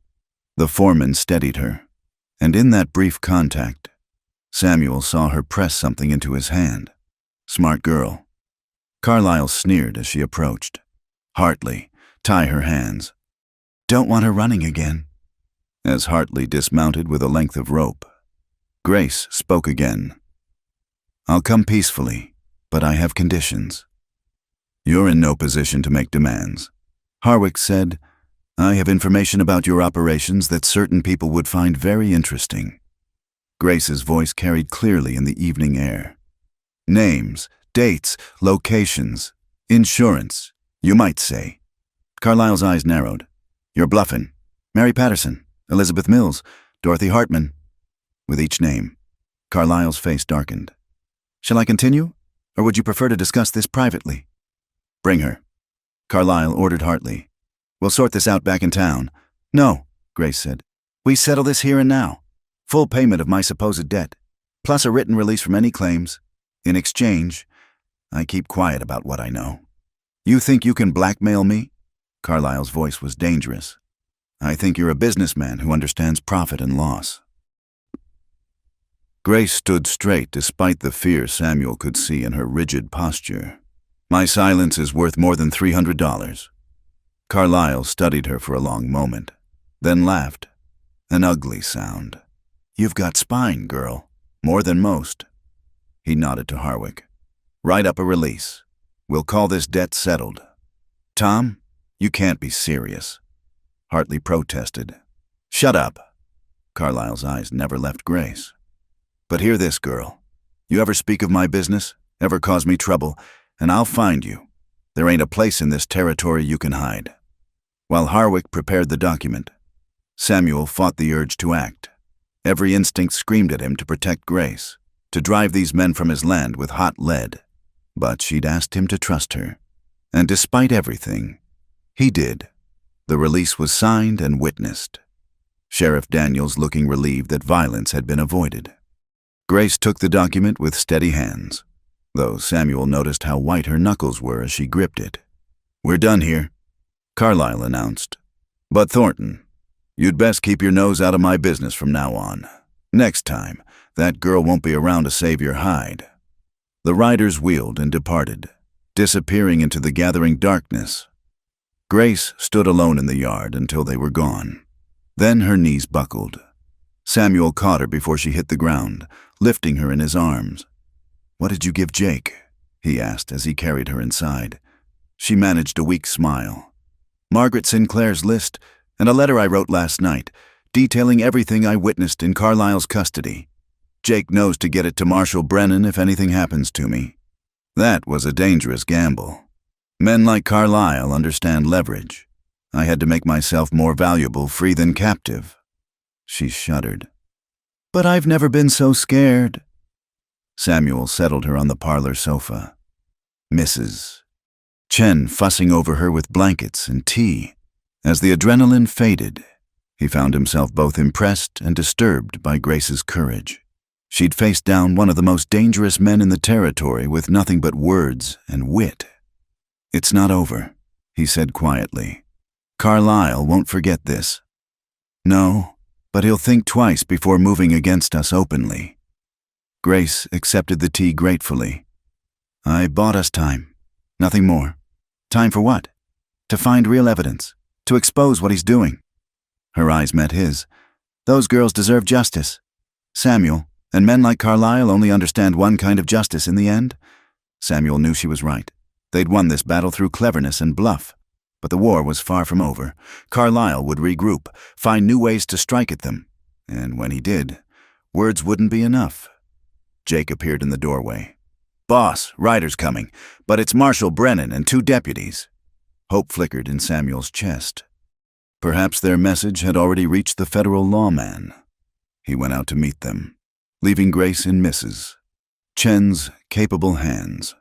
The foreman steadied her, and in that brief contact, Samuel saw her press something into his hand. "Smart girl." Carlisle sneered as she approached. "Hartley, tie her hands." "Don't want her running again." As Hartley dismounted with a length of rope, Grace spoke again. "I'll come peacefully, but I have conditions." "You're in no position to make demands." Harwick said, "I have information about your operations that certain people would find very interesting." Grace's voice carried clearly in the evening air. "Names, dates, locations, insurance, you might say." Carlisle's eyes narrowed. "You're bluffing. Mary Patterson, Elizabeth Mills, Dorothy Hartman." With each name, Carlisle's face darkened. "Shall I continue, or would you prefer to discuss this privately?" "Bring her," Carlisle ordered Hartley. "We'll sort this out back in town." "No," Grace said. "We settle this here and now. Full payment of my supposed debt, plus a written release from any claims. In exchange, I keep quiet about what I know." "You think you can blackmail me?" Carlisle's voice was dangerous. "I think you're a businessman who understands profit and loss." Grace stood straight despite the fear Samuel could see in her rigid posture. "My silence is worth more than $300. Carlisle studied her for a long moment, then laughed. An ugly sound. "You've got spine, girl. More than most." He nodded to Harwick. "Write up a release. We'll call this debt settled." "Tom, you can't be serious." Hartley protested. "Shut up." Carlisle's eyes never left Grace. "But hear this, girl. You ever speak of my business, ever cause me trouble, and I'll find you. There ain't a place in this territory you can hide." While Harwick prepared the document, Samuel fought the urge to act. Every instinct screamed at him to protect Grace, to drive these men from his land with hot lead. But she'd asked him to trust her, and despite everything, he did. The release was signed and witnessed, Sheriff Daniels looking relieved that violence had been avoided. Grace took the document with steady hands, though Samuel noticed how white her knuckles were as she gripped it. "We're done here," Carlisle announced. "But Thornton, you'd best keep your nose out of my business from now on. Next time, that girl won't be around to save your hide." The riders wheeled and departed, disappearing into the gathering darkness. Grace stood alone in the yard until they were gone. Then her knees buckled. Samuel caught her before she hit the ground, lifting her in his arms. "What did you give Jake?" he asked as he carried her inside. She managed a weak smile. "Margaret Sinclair's list and a letter I wrote last night, detailing everything I witnessed in Carlisle's custody. Jake knows to get it to Marshal Brennan if anything happens to me." That was a dangerous gamble. Men like Carlisle understand leverage. I had to make myself more valuable free than captive. She shuddered. "But I've never been so scared." Samuel settled her on the parlor sofa. Mrs. Chen fussing over her with blankets and tea. As the adrenaline faded, he found himself both impressed and disturbed by Grace's courage. She'd faced down one of the most dangerous men in the territory with nothing but words and wit. "It's not over," he said quietly. "Carlisle won't forget this." "No, but he'll think twice before moving against us openly." Grace accepted the tea gratefully. "I bought us time. Nothing more." "Time for what?" "To find real evidence. To expose what he's doing." Her eyes met his. "Those girls deserve justice. Samuel, and men like Carlisle only understand one kind of justice in the end." Samuel knew she was right. They'd won this battle through cleverness and bluff, but the war was far from over. Carlyle would regroup, find new ways to strike at them, and when he did, words wouldn't be enough. Jake appeared in the doorway. "Boss, Ryder's coming, but it's Marshal Brennan and 2 deputies. Hope flickered in Samuel's chest. Perhaps their message had already reached the federal lawman. He went out to meet them, leaving Grace in Mrs. Chen's capable hands.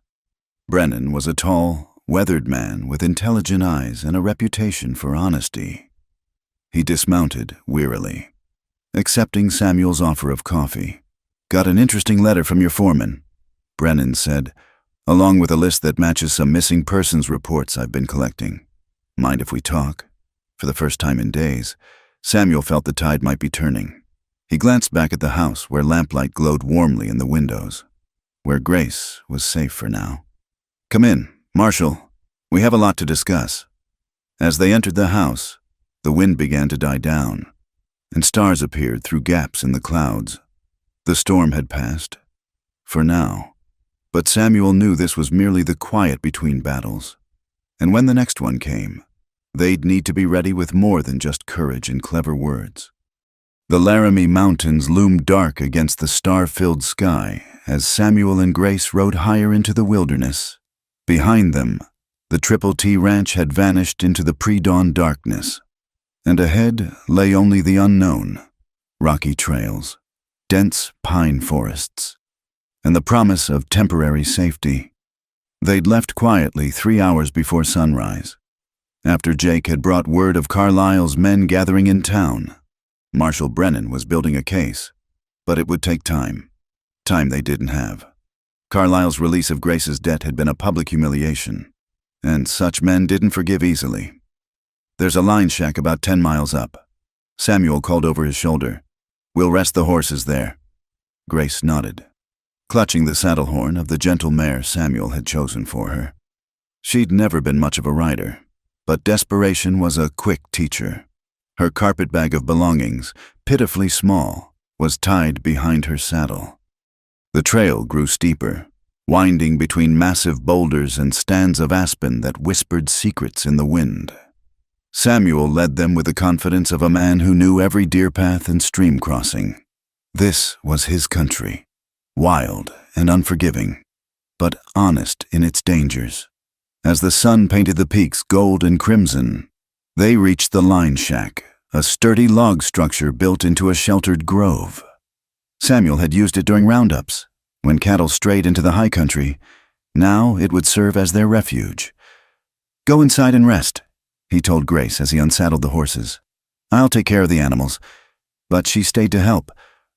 Brennan was a tall, weathered man with intelligent eyes and a reputation for honesty. He dismounted wearily, accepting Samuel's offer of coffee. "Got an interesting letter from your foreman," Brennan said, "along with a list that matches some missing persons reports I've been collecting. Mind if we talk?" For the first time in days, Samuel felt the tide might be turning. He glanced back at the house where lamplight glowed warmly in the windows, where Grace was safe for now. "Come in, Marshal. We have a lot to discuss." As they entered the house, the wind began to die down, and stars appeared through gaps in the clouds. The storm had passed, for now, but Samuel knew this was merely the quiet between battles, and when the next one came, they'd need to be ready with more than just courage and clever words. The Laramie Mountains loomed dark against the star-filled sky as Samuel and Grace rode higher into the wilderness. Behind them, the Triple T Ranch had vanished into the pre-dawn darkness, and ahead lay only the unknown, rocky trails, dense pine forests, and the promise of temporary safety. They'd left quietly 3 hours before sunrise, after Jake had brought word of Carlyle's men gathering in town. Marshal Brennan was building a case, but it would take time they didn't have. Carlyle's release of Grace's debt had been a public humiliation, and such men didn't forgive easily. "There's a line shack about 10 miles up." Samuel called over his shoulder. "We'll rest the horses there." Grace nodded, clutching the saddle horn of the gentle mare Samuel had chosen for her. She'd never been much of a rider, but desperation was a quick teacher. Her carpetbag of belongings, pitifully small, was tied behind her saddle. The trail grew steeper, winding between massive boulders and stands of aspen that whispered secrets in the wind. Samuel led them with the confidence of a man who knew every deer path and stream crossing. This was his country, wild and unforgiving, but honest in its dangers. As the sun painted the peaks gold and crimson, they reached the line shack, a sturdy log structure built into a sheltered grove. Samuel had used it during roundups, when cattle strayed into the high country. Now it would serve as their refuge. "Go inside and rest," he told Grace as he unsaddled the horses. "I'll take care of the animals." But she stayed to help,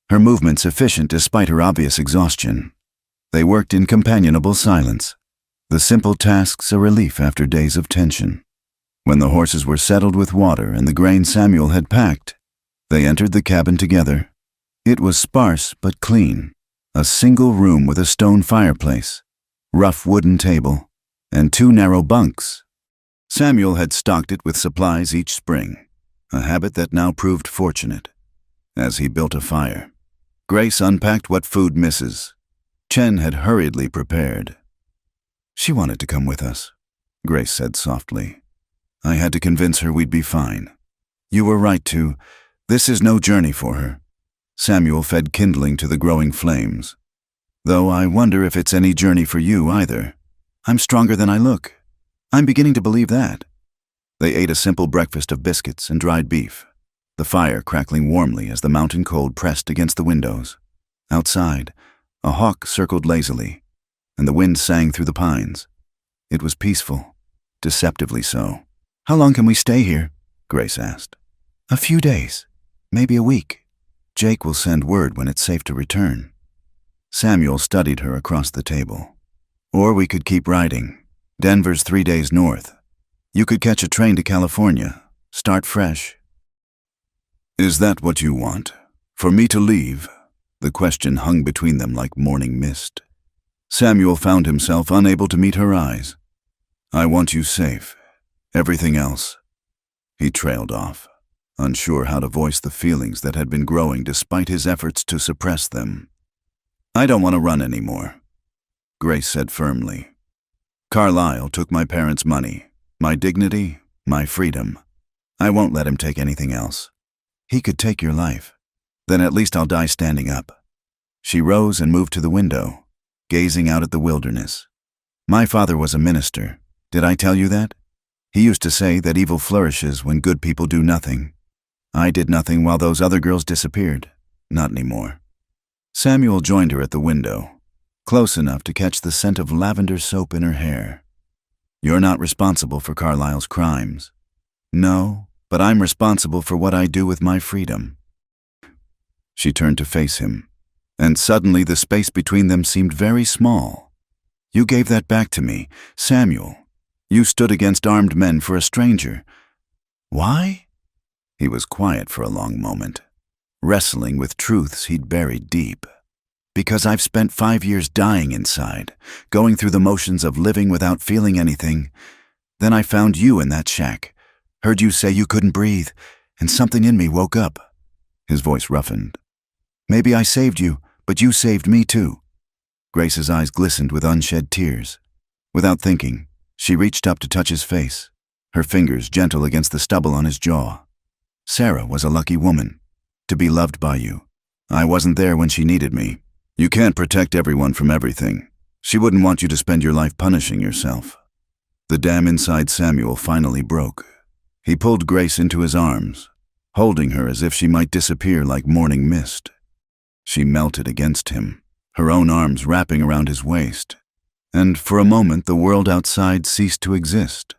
her movements efficient despite her obvious exhaustion. They worked in companionable silence, the simple tasks a relief after days of tension. When the horses were settled with water and the grain Samuel had packed, they entered the cabin together. It was sparse but clean, a single room with a stone fireplace, rough wooden table, and 2 narrow bunks. Samuel had stocked it with supplies each spring, a habit that now proved fortunate. As he built a fire, Grace unpacked what food misses. Chen had hurriedly prepared. "She wanted to come with us," Grace said softly. "I had to convince her we'd be fine. You were right, too. This is no journey for her." Samuel fed kindling to the growing flames. "Though I wonder if it's any journey for you either. I'm stronger than I look. I'm beginning to believe that." They ate a simple breakfast of biscuits and dried beef, the fire crackling warmly as the mountain cold pressed against the windows. Outside, a hawk circled lazily, and the wind sang through the pines. It was peaceful, deceptively so. "How long can we stay here?" Grace asked. "A few days, maybe a week. Jake will send word when it's safe to return." Samuel studied her across the table. "Or we could keep riding. Denver's 3 days north. You could catch a train to California, start fresh." "Is that what you want? For me to leave?" The question hung between them like morning mist. Samuel found himself unable to meet her eyes. "I want you safe. Everything else." He trailed off, unsure how to voice the feelings that had been growing despite his efforts to suppress them. "I don't want to run anymore," Grace said firmly. Carlyle took my parents' money, my dignity, my freedom. I won't let him take anything else. He could take your life. Then at least I'll die standing up." She rose and moved to the window, gazing out at the wilderness. "My father was a minister. Did I tell you that? He used to say that evil flourishes when good people do nothing. I did nothing while those other girls disappeared. Not anymore." Samuel joined her at the window, close enough to catch the scent of lavender soap in her hair. "You're not responsible for Carlyle's crimes." "No, but I'm responsible for what I do with my freedom." She turned to face him, and suddenly the space between them seemed very small. "You gave that back to me, Samuel. You stood against armed men for a stranger. Why?" He was quiet for a long moment, wrestling with truths he'd buried deep. "Because I've spent 5 years dying inside, going through the motions of living without feeling anything. Then I found you in that shack, heard you say you couldn't breathe, and something in me woke up." His voice roughened. "Maybe I saved you, but you saved me too." Grace's eyes glistened with unshed tears. Without thinking, she reached up to touch his face, her fingers gentle against the stubble on his jaw. "Sarah was a lucky woman, to be loved by you. I wasn't there when she needed me. You can't protect everyone from everything. She wouldn't want you to spend your life punishing yourself." The dam inside Samuel finally broke. He pulled Grace into his arms, holding her as if she might disappear like morning mist. She melted against him, her own arms wrapping around his waist, and for a moment the world outside ceased to exist.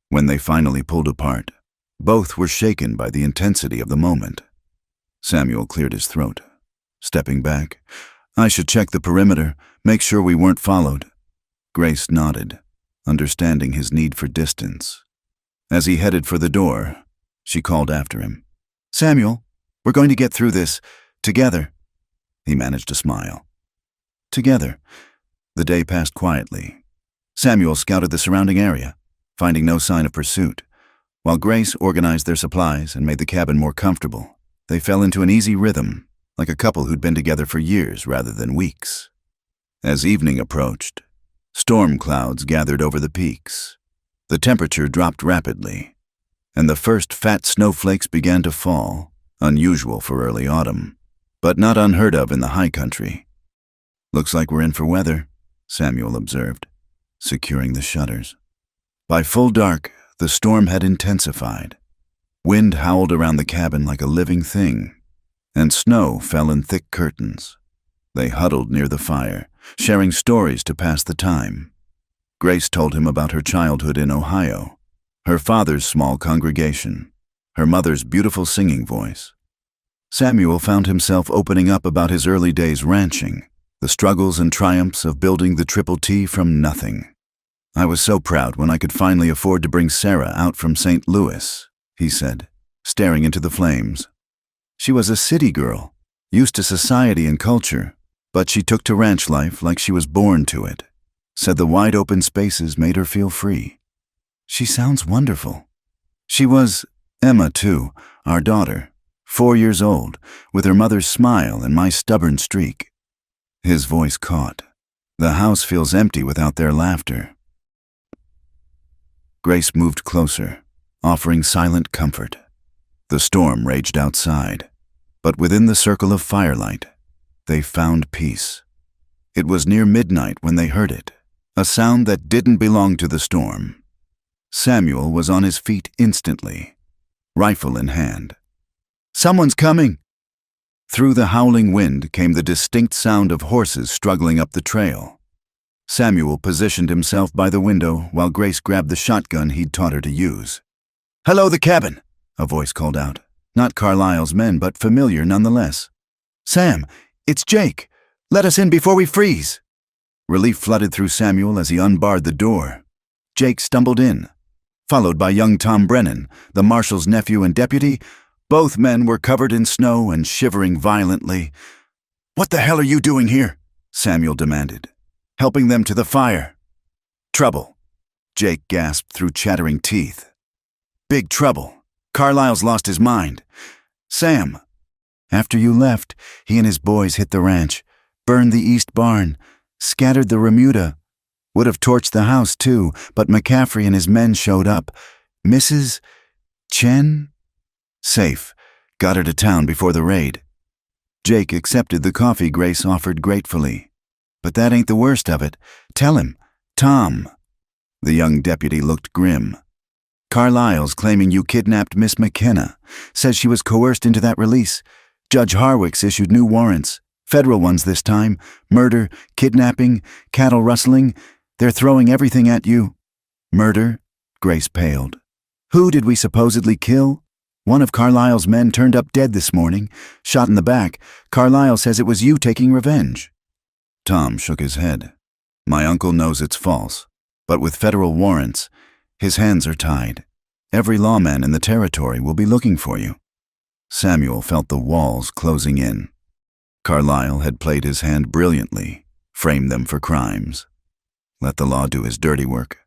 When they finally pulled apart, both were shaken by the intensity of the moment. Samuel cleared his throat, stepping back. "I should check the perimeter, make sure we weren't followed." Grace nodded, understanding his need for distance. As he headed for the door, she called after him. "Samuel, we're going to get through this, together." He managed to smile. Together. The day passed quietly. Samuel scouted the surrounding area, finding no sign of pursuit. While Grace organized their supplies and made the cabin more comfortable, they fell into an easy rhythm, like a couple who'd been together for years rather than weeks. As evening approached, storm clouds gathered over the peaks. The temperature dropped rapidly, and the first fat snowflakes began to fall, unusual for early autumn, but not unheard of in the high country. "Looks like we're in for weather," Samuel observed, securing the shutters. By full dark, the storm had intensified. Wind howled around the cabin like a living thing, and snow fell in thick curtains. They huddled near the fire, sharing stories to pass the time. Grace told him about her childhood in Ohio, her father's small congregation, her mother's beautiful singing voice. Samuel found himself opening up about his early days ranching, the struggles and triumphs of building the Triple T from nothing. "I was so proud when I could finally afford to bring Sarah out from St. Louis," he said, staring into the flames. "She was a city girl, used to society and culture, but she took to ranch life like she was born to it. Said the wide open spaces made her feel free." "She sounds wonderful." "She was Emma, too, our daughter, 4 years old, with her mother's smile and my stubborn streak." His voice caught. "The house feels empty without their laughter." Grace moved closer, offering silent comfort. The storm raged outside, but within the circle of firelight, they found peace. It was near midnight when they heard it, a sound that didn't belong to the storm. Samuel was on his feet instantly, rifle in hand. "Someone's coming!" Through the howling wind came the distinct sound of horses struggling up the trail. Samuel positioned himself by the window while Grace grabbed the shotgun he'd taught her to use. "Hello, the cabin!" a voice called out. Not Carlyle's men, but familiar nonetheless. "Sam, it's Jake. Let us in before we freeze." Relief flooded through Samuel as he unbarred the door. Jake stumbled in, followed by young Tom Brennan, the marshal's nephew and deputy. Both men were covered in snow and shivering violently. "What the hell are you doing here?" Samuel demanded, helping them to the fire. "Trouble," Jake gasped through chattering teeth. "Big trouble. Carlyle's lost his mind. Sam, after you left, he and his boys hit the ranch, burned the east barn, scattered the remuda. Would have torched the house too, but McCaffrey and his men showed up. Mrs. Chen? Safe. Got her to town before the raid. Jake accepted the coffee Grace offered gratefully. But that ain't the worst of it. Tell him. Tom. The young deputy looked grim. Carlisle's claiming you kidnapped Miss McKenna. Says she was coerced into that release. Judge Harwick's issued new warrants. Federal ones this time. Murder, kidnapping, cattle rustling. They're throwing everything at you. Murder? Grace paled. Who did we supposedly kill? One of Carlisle's men turned up dead this morning. Shot in the back. Carlisle says it was you taking revenge. Tom shook his head. My uncle knows it's false. But with federal warrants, his hands are tied. Every lawman in the territory will be looking for you. Samuel felt the walls closing in. Carlisle had played his hand brilliantly, framed them for crimes. Let the law do his dirty work.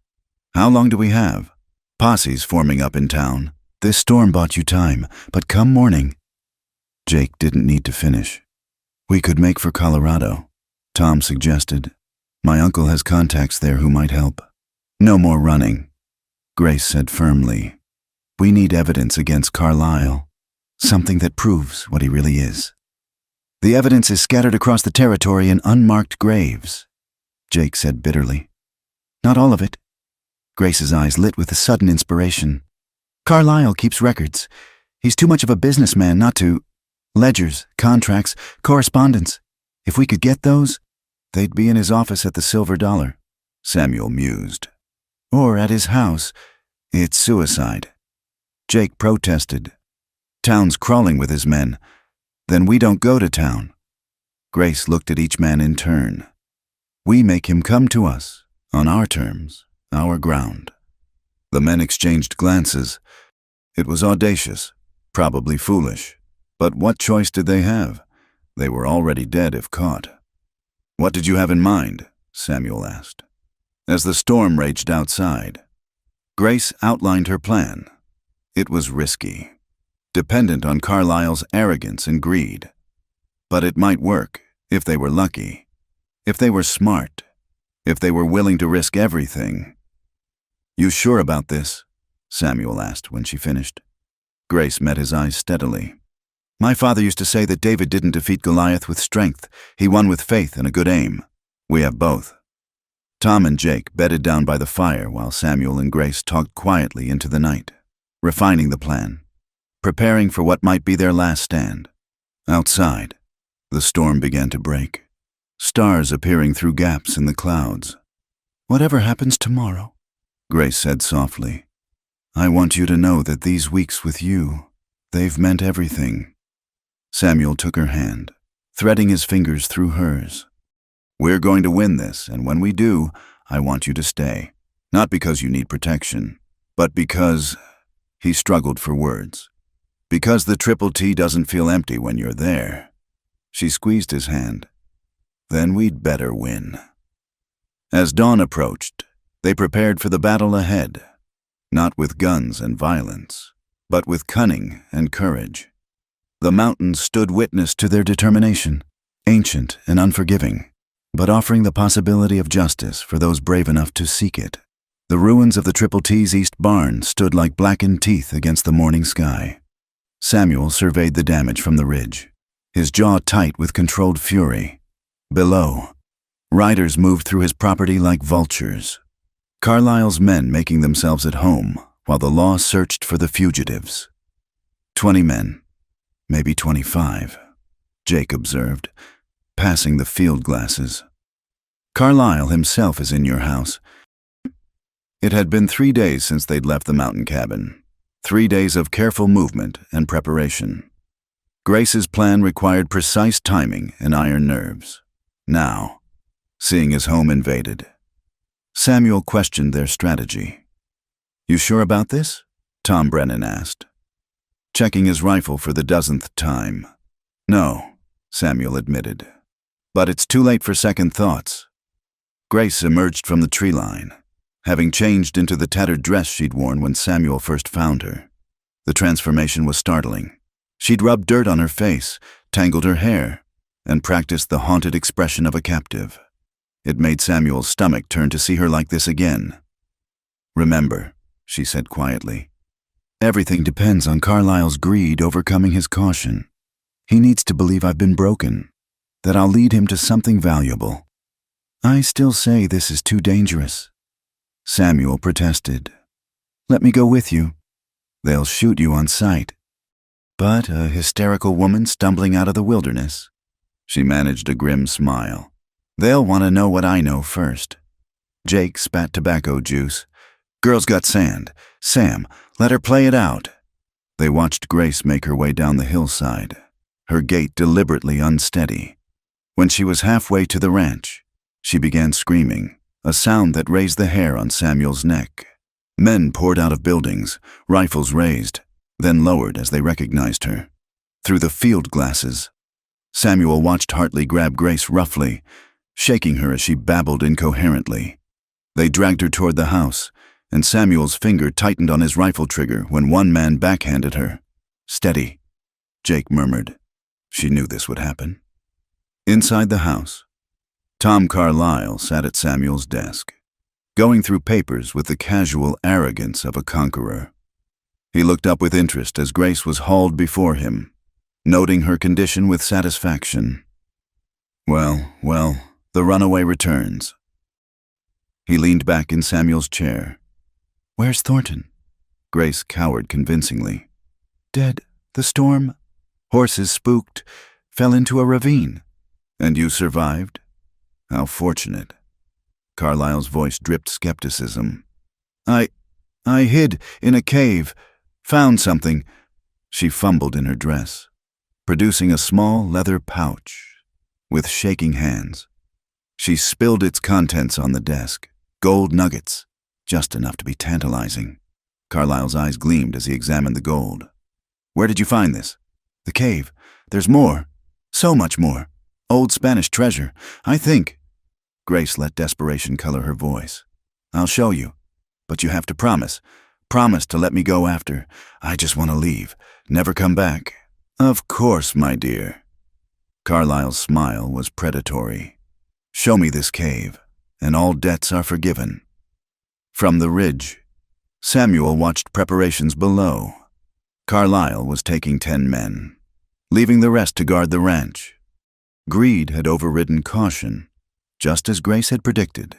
How long do we have? Posse's forming up in town. This storm bought you time, but come morning. Jake didn't need to finish. We could make for Colorado, Tom suggested. My uncle has contacts there who might help. No more running, Grace said firmly. We need evidence against Carlisle. Something that proves what he really is. The evidence is scattered across the territory in unmarked graves, Jake said bitterly. Not all of it. Grace's eyes lit with a sudden inspiration. Carlisle keeps records. He's too much of a businessman not to. Ledgers, contracts, correspondence. If we could get those, they'd be in his office at the Silver Dollar, Samuel mused. Or at his house. It's suicide. Jake protested. Town's crawling with his men. Then we don't go to town. Grace looked at each man in turn. We make him come to us, on our terms, our ground. The men exchanged glances. It was audacious, probably foolish. But what choice did they have? They were already dead if caught. What did you have in mind? Samuel asked. As the storm raged outside, Grace outlined her plan. It was risky, dependent on Carlisle's arrogance and greed. But it might work, if they were lucky, if they were smart, if they were willing to risk everything. You sure about this? Samuel asked when she finished. Grace met his eyes steadily. My father used to say that David didn't defeat Goliath with strength. He won with faith and a good aim. We have both. Tom and Jake bedded down by the fire while Samuel and Grace talked quietly into the night, refining the plan, preparing for what might be their last stand. Outside, the storm began to break, stars appearing through gaps in the clouds. Whatever happens tomorrow, Grace said softly, I want you to know that these weeks with you, they've meant everything. Samuel took her hand, threading his fingers through hers. We're going to win this, and when we do, I want you to stay. Not because you need protection, but because, he struggled for words, because the Triple T doesn't feel empty when you're there. She squeezed his hand. Then we'd better win. As dawn approached, they prepared for the battle ahead, not with guns and violence, but with cunning and courage. The mountains stood witness to their determination, ancient and unforgiving, but offering the possibility of justice for those brave enough to seek it. The ruins of the Triple T's east barn stood like blackened teeth against the morning sky. Samuel surveyed the damage from the ridge, his jaw tight with controlled fury. Below, riders moved through his property like vultures, Carlisle's men making themselves at home while the law searched for the fugitives. 20 men, maybe 25, Jake observed, passing the field glasses. Carlisle himself is in your house. It had been 3 days since they'd left the mountain cabin, 3 days of careful movement and preparation. Grace's plan required precise timing and iron nerves. Now, seeing his home invaded, Samuel questioned their strategy. You sure about this? Tom Brennan asked, checking his rifle for the dozenth time. No, Samuel admitted. But it's too late for second thoughts. Grace emerged from the tree line, having changed into the tattered dress she'd worn when Samuel first found her. The transformation was startling. She'd rubbed dirt on her face, tangled her hair, and practiced the haunted expression of a captive. It made Samuel's stomach turn to see her like this again. "Remember," she said quietly, "everything depends on Carlyle's greed overcoming his caution. He needs to believe I've been broken, that I'll lead him to something valuable. I still say this is too dangerous." Samuel protested. "Let me go with you. They'll shoot you on sight." But a hysterical woman stumbling out of the wilderness. She managed a grim smile. "They'll want to know what I know first." Jake spat tobacco juice. "Girl's got sand. Sam, let her play it out." They watched Grace make her way down the hillside, her gait deliberately unsteady. When she was halfway to the ranch, she began screaming, a sound that raised the hair on Samuel's neck. Men poured out of buildings, rifles raised, then lowered as they recognized her. Through the field glasses, Samuel watched Hartley grab Grace roughly, shaking her as she babbled incoherently. They dragged her toward the house, and Samuel's finger tightened on his rifle trigger when one man backhanded her. "Steady," Jake murmured. She knew this would happen. Inside the house, Tom Carlyle sat at Samuel's desk, going through papers with the casual arrogance of a conqueror. He looked up with interest as Grace was hauled before him, noting her condition with satisfaction. Well, the runaway returns." He leaned back in Samuel's chair. "Where's Thornton?" Grace cowered convincingly. "Dead. The storm. Horses spooked. Fell into a ravine." "And you survived? How fortunate." Carlyle's voice dripped skepticism. I hid in a cave. Found something." She fumbled in her dress, producing a small leather pouch. With shaking hands, she spilled its contents on the desk. Gold nuggets, just enough to be tantalizing. Carlyle's eyes gleamed as he examined the gold. "Where did you find this?" "The cave. There's more. So much more. Old Spanish treasure, I think." Grace let desperation color her voice. "I'll show you, but you have to promise. Promise to let me go after. I just want to leave. Never come back." "Of course, my dear." Carlyle's smile was predatory. "Show me this cave, and all debts are forgiven." From the ridge, Samuel watched preparations below. Carlyle was taking 10 men, leaving the rest to guard the ranch. Greed had overridden caution, just as Grace had predicted.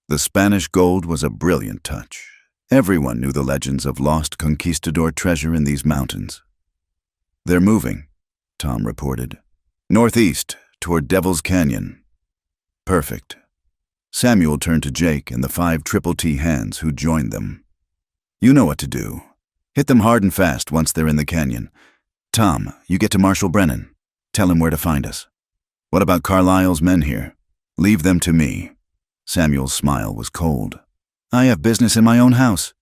The Spanish gold was a brilliant touch. Everyone knew the legends of lost conquistador treasure in these mountains. "They're moving," Tom reported. "Northeast, toward Devil's Canyon." "Perfect." Samuel turned to Jake and the 5 Triple T hands who joined them. "You know what to do. Hit them hard and fast once they're in the canyon. Tom, you get to Marshal Brennan. Tell him where to find us. What about Carlyle's men here? Leave them to me." Samuel's smile was cold. "I have business in my own house."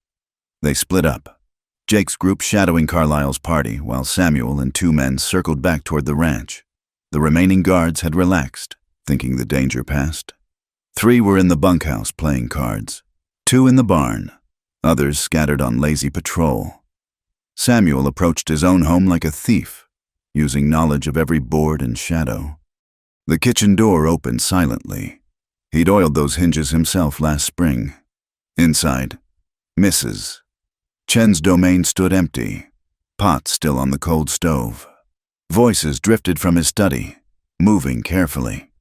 They split up, Jake's group shadowing Carlyle's party while Samuel and 2 men circled back toward the ranch. The remaining guards had relaxed, thinking the danger past. 3 were in the bunkhouse playing cards, 2 in the barn, others scattered on lazy patrol. Samuel approached his own home like a thief, using knowledge of every board and shadow. The kitchen door opened silently. He'd oiled those hinges himself last spring. Inside, Mrs. Chen's domain stood empty, pot still on the cold stove. Voices drifted from his study, moving carefully.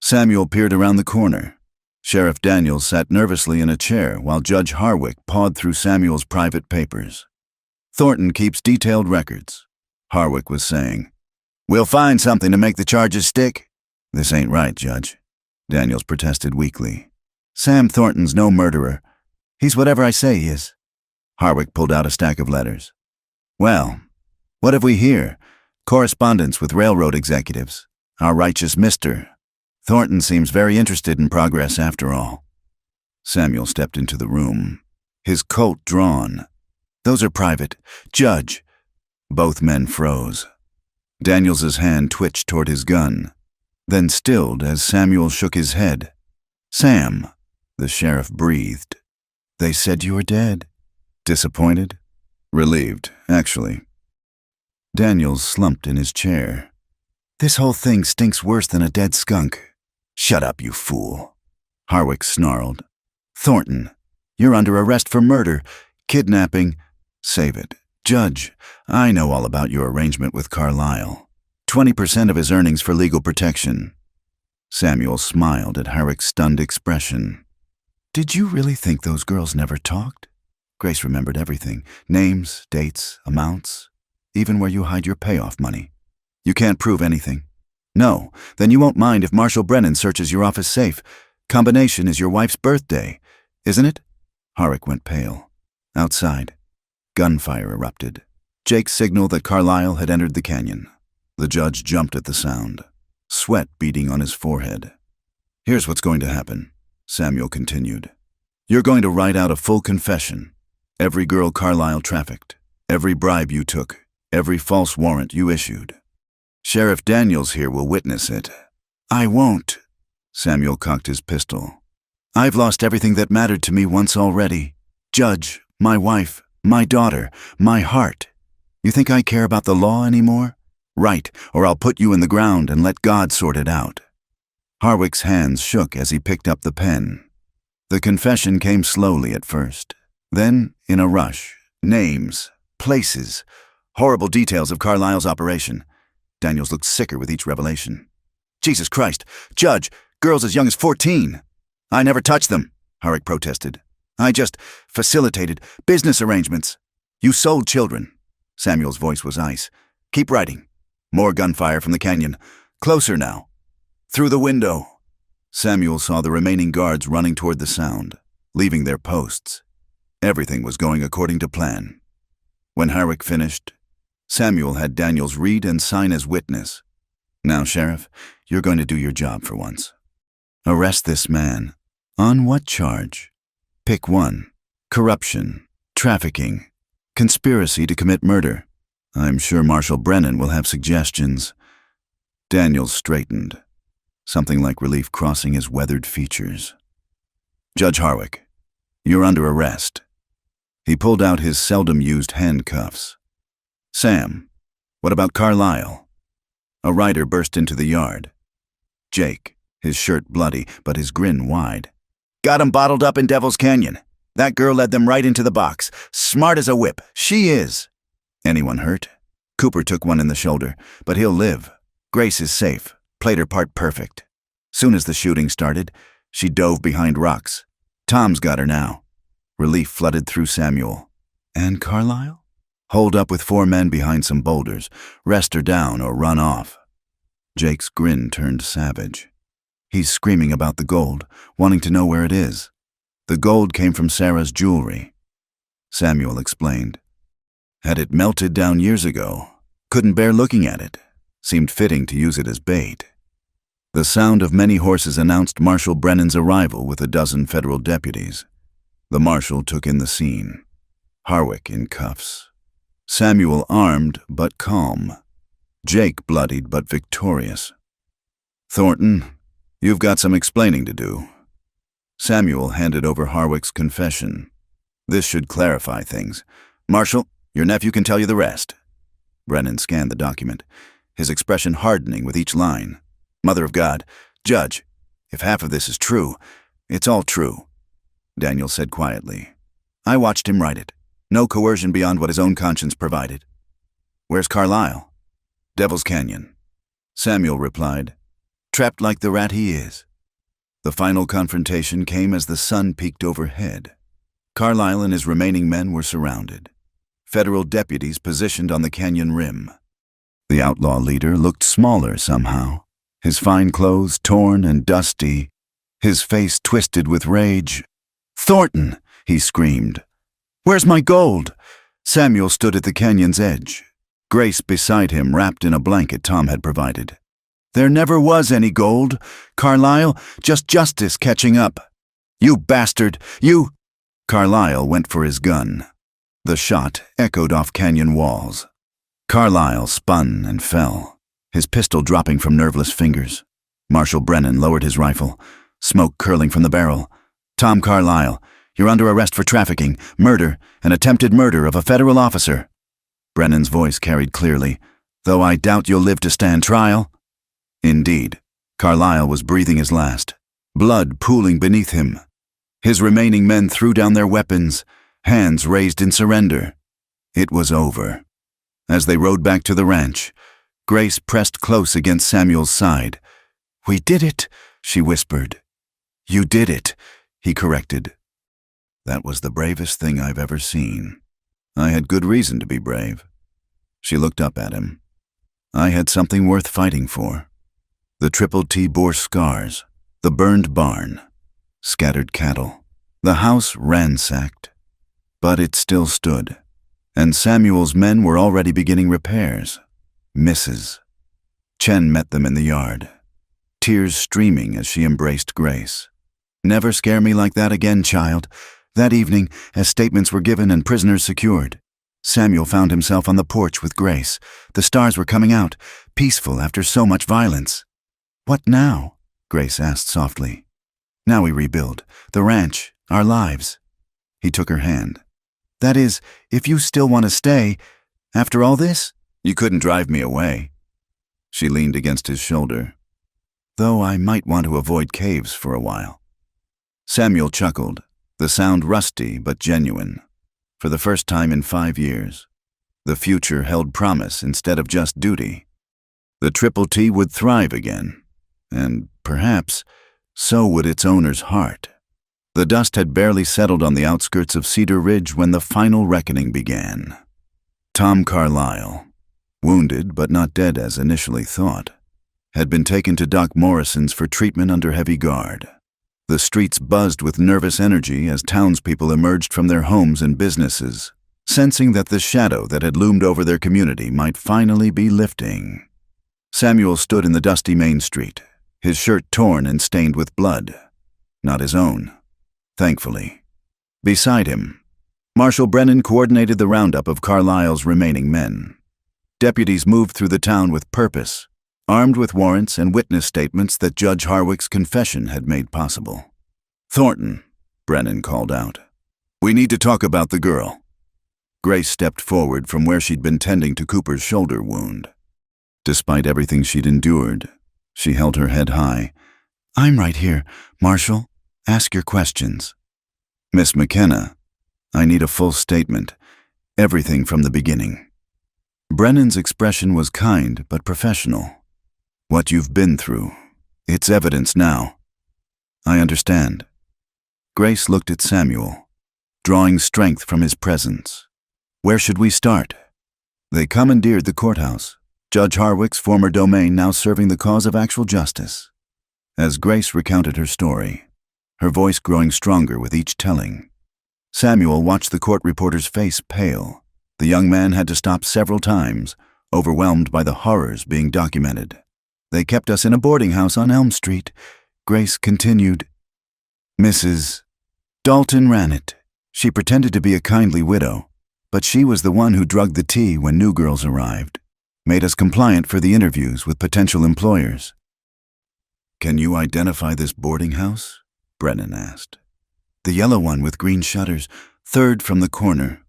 Samuel peered around the corner. Sheriff Daniels sat nervously in a chair while Judge Harwick pawed through Samuel's private papers. "Thornton keeps detailed records," Harwick was saying. "We'll find something to make the charges stick." "This ain't right, Judge," Daniels protested weakly. "Sam Thornton's no murderer. He's whatever I say he is." Harwick pulled out a stack of letters. "Well, what have we here? Correspondence with railroad executives. Our righteous mister. Thornton seems very interested in progress after all." Samuel stepped into the room, his coat drawn. "Those are private. Judge." Both men froze. Daniels's hand twitched toward his gun, then stilled as Samuel shook his head. "Sam," the sheriff breathed. "They said you were dead." Disappointed? Relieved, actually. Daniels slumped in his chair. "This whole thing stinks worse than a dead skunk." "Shut up, you fool." Harwick snarled. Thornton, you're under arrest for murder, kidnapping. Save it. Judge, I know all about your arrangement with Carlyle. 20% of his earnings for legal protection. Samuel smiled at Harwick's stunned expression. Did you really think those girls never talked? Grace remembered everything. Names, dates, amounts, even where you hide your payoff money. You can't prove anything. No, then you won't mind if Marshal Brennan searches your office safe. Combination is your wife's birthday, isn't it? Harwick went pale. Outside, gunfire erupted. Jake signaled that Carlyle had entered the canyon. The judge jumped at the sound, sweat beading on his forehead. Here's what's going to happen, Samuel continued. You're going to write out a full confession. Every girl Carlyle trafficked, every bribe you took, every false warrant you issued. Sheriff Daniels here will witness it. I won't. Samuel cocked his pistol. I've lost everything that mattered to me once already. Judge, my wife, my daughter, my heart. You think I care about the law anymore? Right, or I'll put you in the ground and let God sort it out. Harwick's hands shook as he picked up the pen. The confession came slowly at first. Then, in a rush, names, places, horrible details of Carlyle's operation. Daniels looked sicker with each revelation. Jesus Christ, Judge, girls as young as 14. I never touched them, Harwick protested. I just facilitated business arrangements. You sold children. Samuel's voice was ice. Keep writing. More gunfire from the canyon. Closer now. Through the window. Samuel saw the remaining guards running toward the sound, leaving their posts. Everything was going according to plan. When Harwick finished, Samuel had Daniels read and sign as witness. Now, Sheriff, you're going to do your job for once. Arrest this man. On what charge? Pick one. Corruption, trafficking, conspiracy to commit murder. I'm sure Marshal Brennan will have suggestions. Daniels straightened, something like relief crossing his weathered features. Judge Harwick, you're under arrest. He pulled out his seldom-used handcuffs. Sam, what about Carlyle? A rider burst into the yard. Jake, his shirt bloody, but his grin wide. Got him bottled up in Devil's Canyon. That girl led them right into the box. Smart as a whip. She is. Anyone hurt? Cooper took one in the shoulder, but he'll live. Grace is safe. Played her part perfect. Soon as the shooting started, she dove behind rocks. Tom's got her now. Relief flooded through Samuel. And Carlyle? Holed up with 4 men behind some boulders. Rest her down or run off. Jake's grin turned savage. He's screaming about the gold, wanting to know where it is. The gold came from Sarah's jewelry. Samuel explained. Had it melted down years ago. Couldn't bear looking at it. Seemed fitting to use it as bait. The sound of many horses announced Marshal Brennan's arrival with a dozen federal deputies. The marshal took in the scene. Harwick in cuffs. Samuel armed but calm. Jake bloodied but victorious. Thornton, you've got some explaining to do. Samuel handed over Harwick's confession. This should clarify things. Marshal, your nephew can tell you the rest. Brennan scanned the document, his expression hardening with each line. Mother of God, Judge, if half of this is true, it's all true. Daniel said quietly. I watched him write it. No coercion beyond what his own conscience provided. Where's Carlyle? Devil's Canyon. Samuel replied, trapped like the rat he is. The final confrontation came as the sun peaked overhead. Carlyle and his remaining men were surrounded. Federal deputies positioned on the canyon rim. The outlaw leader looked smaller somehow, his fine clothes torn and dusty, his face twisted with rage. Thornton, he screamed. Where's my gold? Samuel stood at the canyon's edge, Grace beside him wrapped in a blanket Tom had provided. There never was any gold. Carlyle, just justice catching up. You bastard, you... Carlyle went for his gun. The shot echoed off canyon walls. Carlyle spun and fell, his pistol dropping from nerveless fingers. Marshal Brennan lowered his rifle, smoke curling from the barrel. Tom Carlyle, you're under arrest for trafficking, murder, and attempted murder of a federal officer. Brennan's voice carried clearly, though I doubt you'll live to stand trial. Indeed, Carlyle was breathing his last. blood pooling beneath him. His remaining men threw down their weapons, hands raised in surrender. It was over. As they rode back to the ranch, Grace pressed close against Samuel's side. "We did it," she whispered. "You did it," he corrected. "That was the bravest thing I've ever seen. I had good reason to be brave." She looked up at him. "I had something worth fighting for. The Triple T bore scars, the burned barn, scattered cattle, the house ransacked. But it still stood, and Samuel's men were already beginning repairs. Misses. Chen met them in the yard, tears streaming as she embraced Grace. "Never scare me like that again, child." That evening, as statements were given and prisoners secured, Samuel found himself on the porch with Grace. The stars were coming out, peaceful after so much violence. "What now?" Grace asked softly. "Now we rebuild. The ranch, our lives." He took her hand. "That is, if you still want to stay. After all this, you couldn't drive me away." She leaned against his shoulder. "Though I might want to avoid caves for a while." Samuel chuckled, the sound rusty but genuine. For the first time in 5 years, the future held promise instead of just duty. The Triple T would thrive again, and perhaps so would its owner's heart. The dust had barely settled on the outskirts of Cedar Ridge when the final reckoning began. Tom Carlyle, wounded but not dead as initially thought, had been taken to Doc Morrison's for treatment under heavy guard. The streets buzzed with nervous energy as townspeople emerged from their homes and businesses, sensing that the shadow that had loomed over their community might finally be lifting. Samuel stood in the dusty main street, his shirt torn and stained with blood. Not his own, thankfully. Beside him, Marshal Brennan coordinated the roundup of Carlyle's remaining men. Deputies moved through the town with purpose, armed with warrants and witness statements that Judge Harwick's confession had made possible. "Thornton," Brennan called out. "We need to talk about the girl." Grace stepped forward from where she'd been tending to Cooper's shoulder wound. Despite everything she'd endured, she held her head high. "I'm right here, Marshal. Ask your questions." "Miss McKenna, I need a full statement. Everything from the beginning." Brennan's expression was kind but professional. "What you've been through. It's evidence now." "I understand." Grace looked at Samuel, drawing strength from his presence. "Where should we start?" They commandeered the courthouse, Judge Harwick's former domain now serving the cause of actual justice. As Grace recounted her story, her voice growing stronger with each telling, Samuel watched the court reporter's face pale. The young man had to stop several times, overwhelmed by the horrors being documented. "They kept us in a boarding house on Elm Street," Grace continued. "Mrs. Dalton ran it. She pretended to be a kindly widow, but she was the one who drugged the tea when new girls arrived, made us compliant for the interviews with potential employers." "Can you identify this boarding house?" Brennan asked. "The yellow one with green shutters, third from the corner."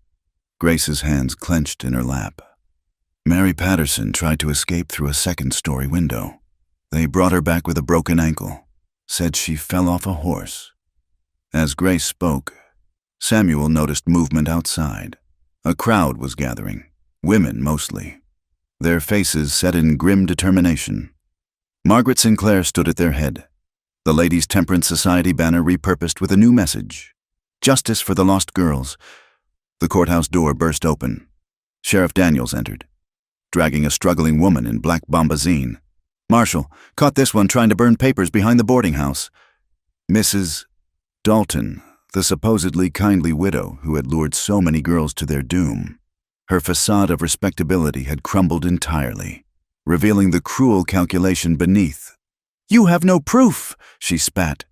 Grace's hands clenched in her lap. "Mary Patterson tried to escape through a second-story window. They brought her back with a broken ankle, said she fell off a horse." As Grace spoke, Samuel noticed movement outside. A crowd was gathering, women mostly, their faces set in grim determination. Margaret Sinclair stood at their head, the Ladies' Temperance Society banner repurposed with a new message: "Justice for the lost girls." The courthouse door burst open. Sheriff Daniels entered, dragging a struggling woman in black bombazine. "Marshal, caught this one trying to burn papers behind the boarding house." Mrs. Dalton, the supposedly kindly widow who had lured so many girls to their doom. Her facade of respectability had crumbled entirely, revealing the cruel calculation beneath. "You have no proof," she spat.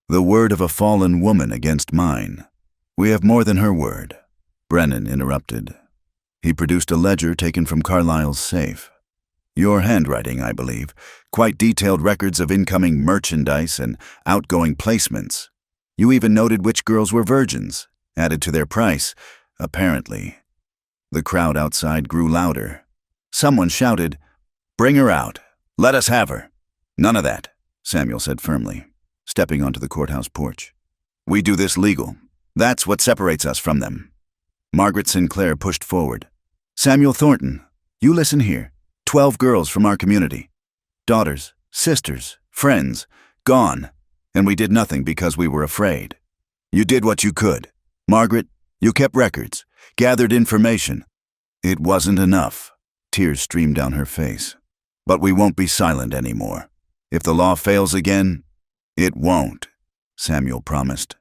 "The word of a fallen woman against mine. We have more than her word," Brennan interrupted. He produced a ledger taken from Carlyle's safe. "Your handwriting, I believe. Quite detailed records of incoming merchandise and outgoing placements. You even noted which girls were virgins, added to their price, apparently." The crowd outside grew louder. Someone shouted, "Bring her out. Let us have her." "None of that," Samuel said firmly. stepping onto the courthouse porch. "We do this legal. That's what separates us from them." Margaret Sinclair pushed forward. "Samuel Thornton, you listen here. 12 girls from our community. Daughters, sisters, friends, gone. And we did nothing because we were afraid. You did what you could. Margaret, you kept records, gathered information. It wasn't enough." Tears streamed down her face. "But we won't be silent anymore. If the law fails again, it won't," Samuel promised.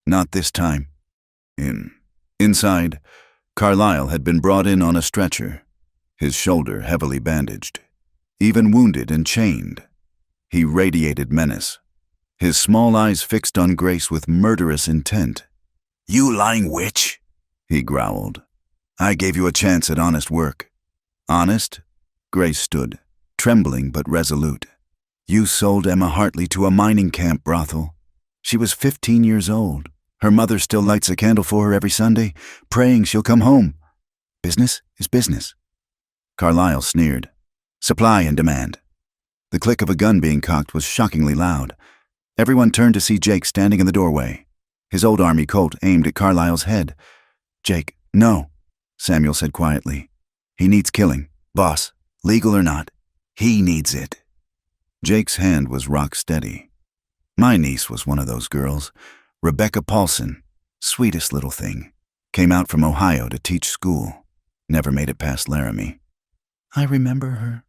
"Not this time." Inside, Carlisle had been brought in on a stretcher, his shoulder heavily bandaged, even wounded and chained. He radiated menace, his small eyes fixed on Grace with murderous intent. "You lying witch," he growled. "I gave you a chance at honest work." "Honest?" Grace stood, trembling but resolute. "You sold Emma Hartley to a mining camp brothel. She was 15 years old. Her mother still lights a candle for her every Sunday, praying she'll come home. Business is business." Carlisle sneered. "Supply and demand." The click of a gun being cocked was shockingly loud. Everyone turned to see Jake standing in the doorway, his old army Colt aimed at Carlisle's head. "Jake, no," Samuel said quietly. "He needs killing. Boss, legal or not, he needs it." Jake's hand was rock steady. "My niece was one of those girls. Rebecca Paulson, sweetest little thing. Came out from Ohio to teach school. Never made it past Laramie." "I remember her,"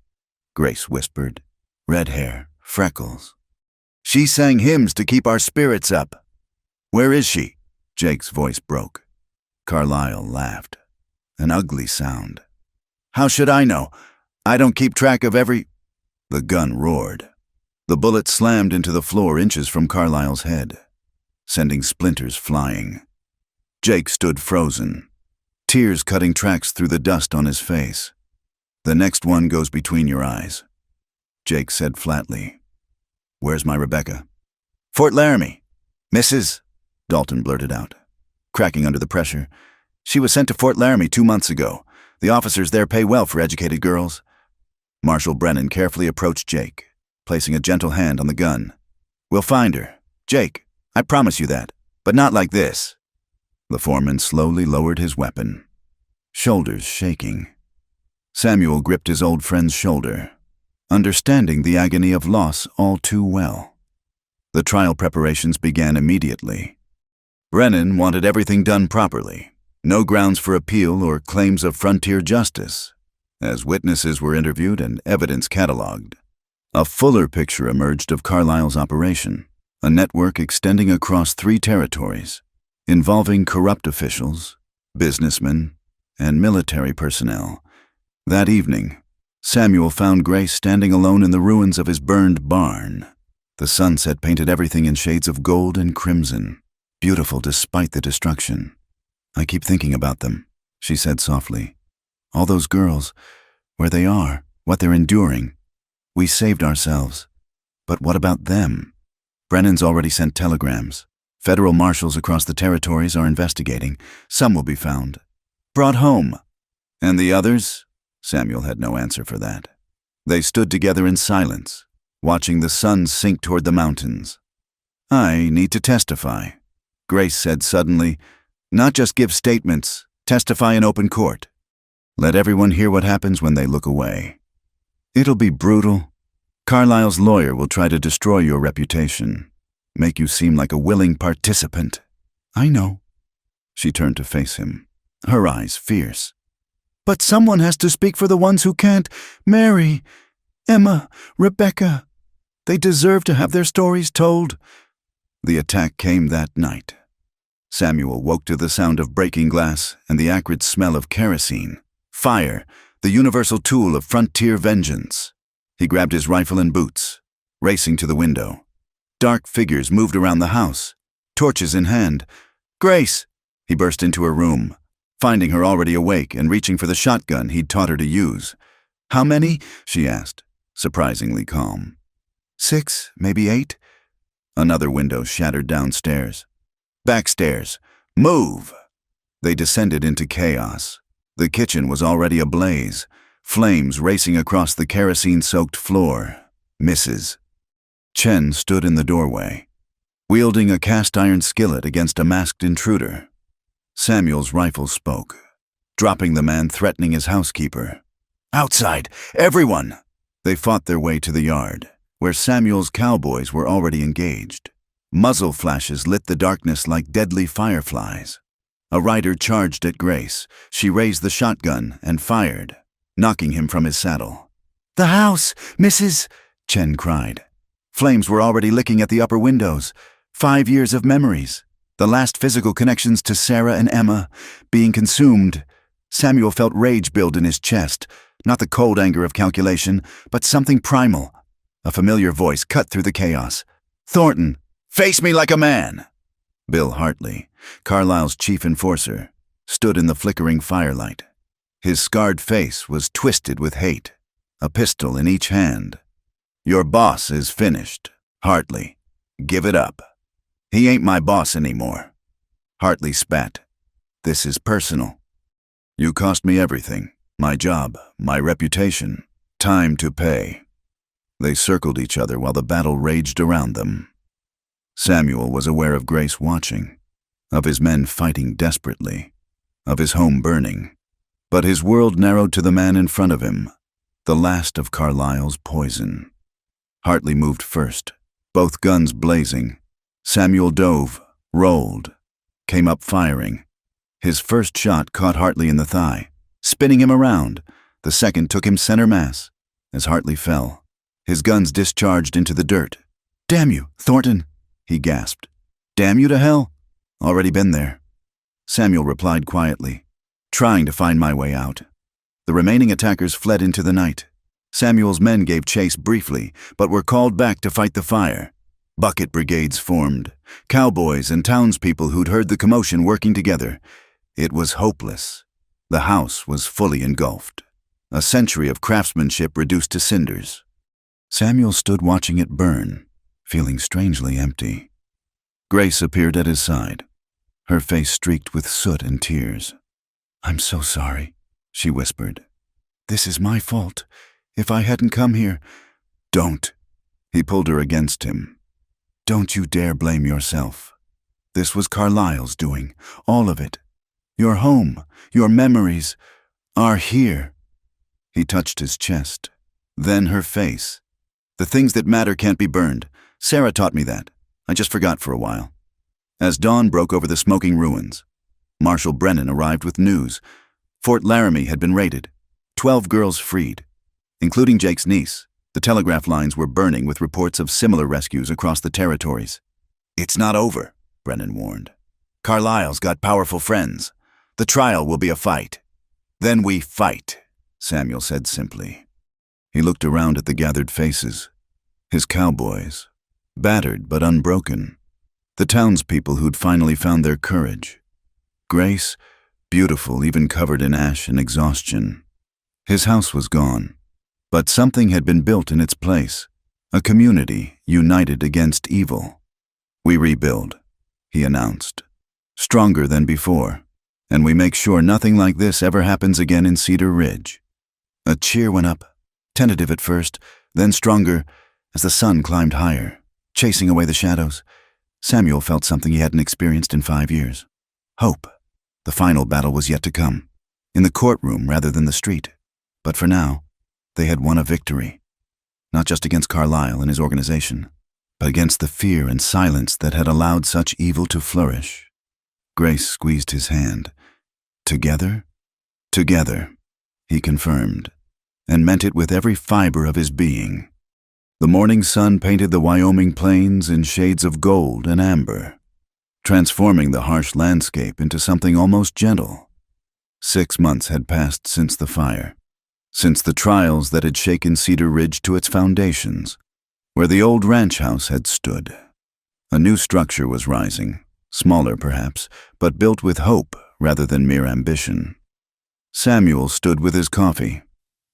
Grace whispered. "Red hair, freckles. She sang hymns to keep our spirits up." "Where is she?" Jake's voice broke. Carlisle laughed. An ugly sound. "How should I know? I don't keep track of every—" The gun roared. The bullet slammed into the floor inches from Carlisle's head, sending splinters flying. Jake stood frozen, tears cutting tracks through the dust on his face. "The next one goes between your eyes," Jake said flatly. "Where's my Rebecca?" "Fort Laramie. Mrs." Dalton blurted out, cracking under the pressure. "She was sent to Fort Laramie 2 months ago. The officers there pay well for educated girls." Marshal Brennan carefully approached Jake, placing a gentle hand on the gun. "We'll find her. Jake, I promise you that, but not like this." The foreman slowly lowered his weapon, shoulders shaking. Samuel gripped his old friend's shoulder, understanding the agony of loss all too well. The trial preparations began immediately. Brennan wanted everything done properly, no grounds for appeal or claims of frontier justice, as witnesses were interviewed and evidence cataloged. A fuller picture emerged of Carlisle's operation, a network extending across 3 territories, involving corrupt officials, businessmen, and military personnel. That evening, Samuel found Grace standing alone in the ruins of his burned barn. The sunset painted everything in shades of gold and crimson, beautiful despite the destruction. "I keep thinking about them," she said softly. "All those girls, where they are, what they're enduring. We saved ourselves. But what about them? Brennan's already sent telegrams. Federal marshals across the territories are investigating. Some will be found, brought home. And the others?" Samuel had no answer for that. They stood together in silence, watching the sun sink toward the mountains. "I need to testify," Grace said suddenly. "Not just give statements, testify in open court. Let everyone hear what happens when they look away. It'll be brutal. Carlisle's lawyer will try to destroy your reputation, make you seem like a willing participant." "I know." She turned to face him, her eyes fierce. "But someone has to speak for the ones who can't. Mary, Emma, Rebecca. They deserve to have their stories told." The attack came that night. Samuel woke to the sound of breaking glass and the acrid smell of kerosene. Fire, the universal tool of frontier vengeance. He grabbed his rifle and boots, racing to the window. Dark figures moved around the house, torches in hand. "Grace!" He burst into her room, finding her already awake and reaching for the shotgun he'd taught her to use. "How many?" she asked, surprisingly calm. 6, maybe 8. Another window shattered downstairs. "Backstairs! Move!" They descended into chaos. The kitchen was already ablaze, flames racing across the kerosene-soaked floor. Mrs. Chen stood in the doorway, wielding a cast-iron skillet against a masked intruder. Samuel's rifle spoke, dropping the man threatening his housekeeper. "Outside! Everyone!" They fought their way to the yard, where Samuel's cowboys were already engaged. Muzzle flashes lit the darkness like deadly fireflies. A rider charged at Grace. She raised the shotgun and fired, knocking him from his saddle. "The house, Mrs.!" Chen cried. Flames were already licking at the upper windows. 5 years of memories, the last physical connections to Sarah and Emma, being consumed. Samuel felt rage build in his chest, not the cold anger of calculation, but something primal. A familiar voice cut through the chaos. "Thornton, face me like a man!" Bill Hartley, Carlisle's chief enforcer, stood in the flickering firelight. His scarred face was twisted with hate, a pistol in each hand. "Your boss is finished, Hartley. Give it up. He ain't my boss anymore." Hartley spat. "This is personal. You cost me everything. My job, my reputation, time to pay." They circled each other while the battle raged around them. Samuel was aware of Grace watching, of his men fighting desperately, of his home burning. But his world narrowed to the man in front of him, the last of Carlisle's poison. Hartley moved first, both guns blazing. Samuel dove, rolled, came up firing. His first shot caught Hartley in the thigh, spinning him around. The second took him center mass. As Hartley fell, his guns discharged into the dirt. "Damn you, Thornton," he gasped. "Damn you to hell. Already been there." Samuel replied quietly, "Trying to find my way out." The remaining attackers fled into the night. Samuel's men gave chase briefly, but were called back to fight the fire. Bucket brigades formed, cowboys and townspeople who'd heard the commotion working together. It was hopeless. The house was fully engulfed, a century of craftsmanship reduced to cinders. Samuel stood watching it burn, feeling strangely empty. Grace appeared at his side, her face streaked with soot and tears. "I'm so sorry," she whispered. "This is my fault. If I hadn't come here—" "Don't." He pulled her against him. "Don't you dare blame yourself. This was Carlisle's doing, all of it. Your home, your memories, are here." He touched his chest, then her face. "The things that matter can't be burned. Sarah taught me that. I just forgot for a while." As dawn broke over the smoking ruins, Marshal Brennan arrived with news. Fort Laramie had been raided, 12 girls freed, including Jake's niece. The telegraph lines were burning with reports of similar rescues across the territories. "It's not over," Brennan warned. "Carlisle's got powerful friends. The trial will be a fight." "Then we fight," Samuel said simply. He looked around at the gathered faces, his cowboys, battered but unbroken, the townspeople who'd finally found their courage. Grace, beautiful, even covered in ash and exhaustion. His house was gone, but something had been built in its place, a community united against evil. "We rebuild," he announced, "stronger than before, and we make sure nothing like this ever happens again in Cedar Ridge." A cheer went up, tentative at first, then stronger as the sun climbed higher, chasing away the shadows. Samuel felt something he hadn't experienced in 5 years. Hope. The final battle was yet to come, in the courtroom rather than the street. But for now, they had won a victory, not just against Carlisle and his organization, but against the fear and silence that had allowed such evil to flourish. Grace squeezed his hand. "Together? Together," he confirmed, and meant it with every fiber of his being. The morning sun painted the Wyoming plains in shades of gold and amber, transforming the harsh landscape into something almost gentle. 6 months had passed since the fire, since the trials that had shaken Cedar Ridge to its foundations, where the old ranch house had stood. A new structure was rising, smaller perhaps, but built with hope rather than mere ambition. Samuel stood with his coffee,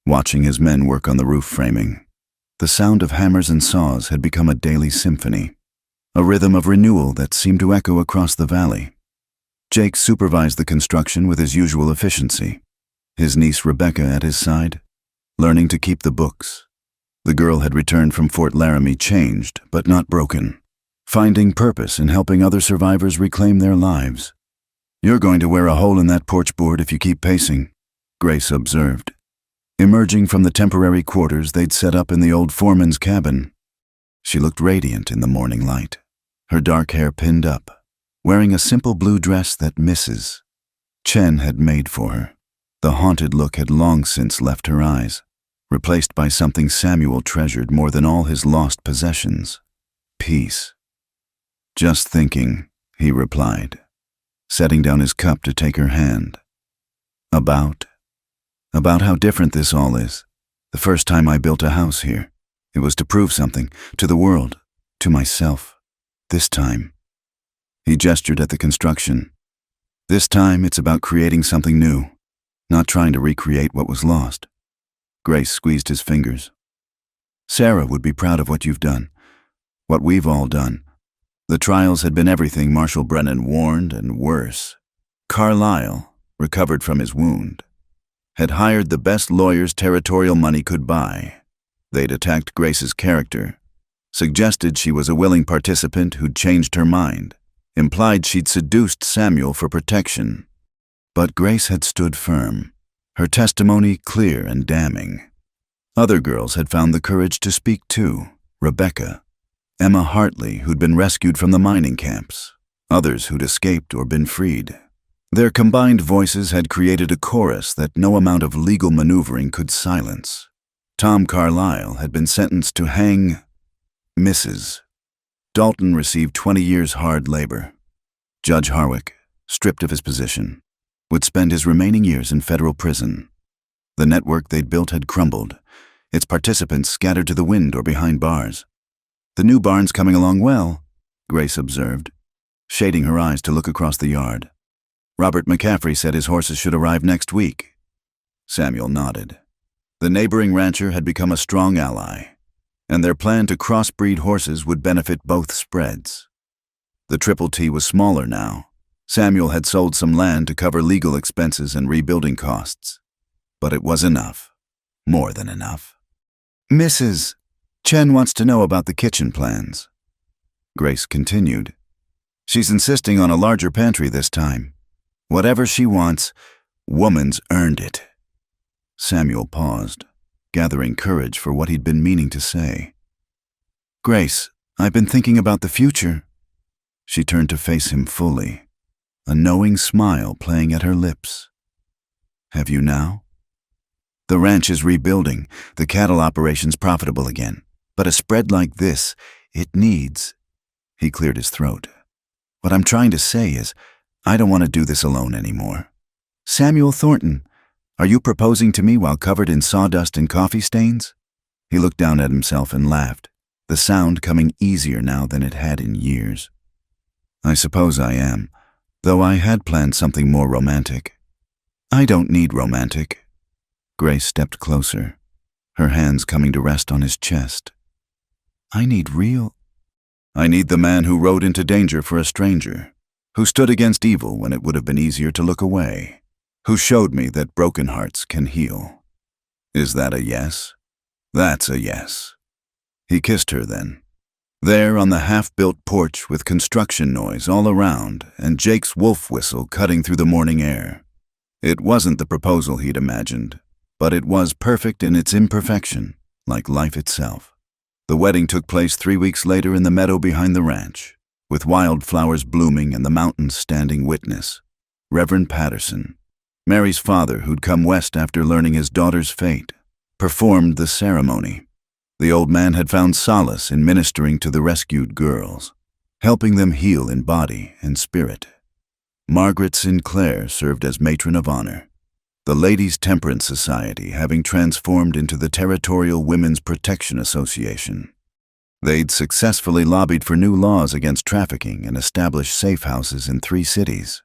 watching his men work on the roof framing. The sound of hammers and saws had become a daily symphony, a rhythm of renewal that seemed to echo across the valley. Jake supervised the construction with his usual efficiency, his niece Rebecca at his side, learning to keep the books. The girl had returned from Fort Laramie changed, but not broken. finding purpose in helping other survivors reclaim their lives. "You're going to wear a hole in that porch board if you keep pacing," Grace observed. Emerging from the temporary quarters they'd set up in the old foreman's cabin, she looked radiant in the morning light, her dark hair pinned up, wearing a simple blue dress that Mrs. Chen had made for her. The haunted look had long since left her eyes, replaced by something Samuel treasured more than all his lost possessions: peace. "Just thinking," he replied, setting down his cup to take her hand. About how different this all is. The first time I built a house here, it was to prove something, to the world, to myself. This time," he gestured at the construction, "this time it's about creating something new, not trying to recreate what was lost." Grace squeezed his fingers. "Sarah would be proud of what you've done, what we've all done." The trials had been everything Marshal Brennan warned, and worse. Carlyle, recovered from his wound, had hired the best lawyers territorial money could buy. They'd attacked Grace's character, suggested she was a willing participant who'd changed her mind, implied she'd seduced Samuel for protection. But Grace had stood firm, her testimony clear and damning. Other girls had found the courage to speak too: Rebecca, Emma Hartley, who'd been rescued from the mining camps, others who'd escaped or been freed. Their combined voices had created a chorus that no amount of legal maneuvering could silence. Tom Carlyle had been sentenced to hang Mrs. Dalton received 20 years hard labor. Judge Harwick, stripped of his position, would spend his remaining years in federal prison. The network they'd built had crumbled, its participants scattered to the wind or behind bars. "The new barn's coming along well," Grace observed, shading her eyes to look across the yard. "Robert McCaffrey said his horses should arrive next week." Samuel nodded. The neighboring rancher had become a strong ally, and their plan to crossbreed horses would benefit both spreads. The Triple T was smaller now. Samuel had sold some land to cover legal expenses and rebuilding costs. But it was enough. More than enough. "Mrs. Chen wants to know about the kitchen plans," Grace continued. "She's insisting on a larger pantry this time. Whatever she wants, woman's earned it." Samuel paused, gathering courage for what he'd been meaning to say. "Grace, I've been thinking about the future." She turned to face him fully, a knowing smile playing at her lips. "Have you now?" "The ranch is rebuilding, the cattle operation's profitable again. But a spread like this, it needs—" He cleared his throat. "What I'm trying to say is, I don't want to do this alone anymore. Samuel Thornton, are you proposing to me while covered in sawdust and coffee stains?" He looked down at himself and laughed, the sound coming easier now than it had in years. "I suppose I am, though I had planned something more romantic." "I don't need romantic." Grace stepped closer, her hands coming to rest on his chest. "I need real. I need the man who rode into danger for a stranger, who stood against evil when it would have been easier to look away, who showed me that broken hearts can heal." "Is that a yes?" "That's a yes." He kissed her then. There on the half-built porch with construction noise all around and Jake's wolf whistle cutting through the morning air. It wasn't the proposal he'd imagined, but it was perfect in its imperfection, like life itself. The wedding took place 3 weeks later in the meadow behind the ranch, with wildflowers blooming and the mountains standing witness. Reverend Patterson, Mary's father who'd come west after learning his daughter's fate, performed the ceremony. The old man had found solace in ministering to the rescued girls, helping them heal in body and spirit. Margaret Sinclair served as matron of honor, the Ladies' Temperance Society having transformed into the Territorial Women's Protection Association. They'd successfully lobbied for new laws against trafficking and established safe houses in 3 cities.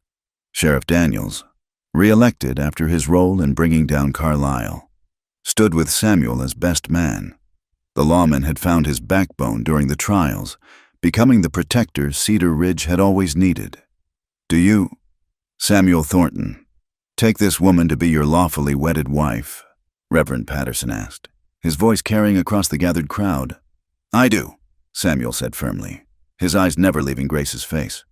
Sheriff Daniels, re-elected after his role in bringing down Carlyle, stood with Samuel as best man. The lawman had found his backbone during the trials, becoming the protector Cedar Ridge had always needed. "Do you, Samuel Thornton, take this woman to be your lawfully wedded wife?" Reverend Patterson asked, his voice carrying across the gathered crowd. "I do," Samuel said firmly, his eyes never leaving Grace's face.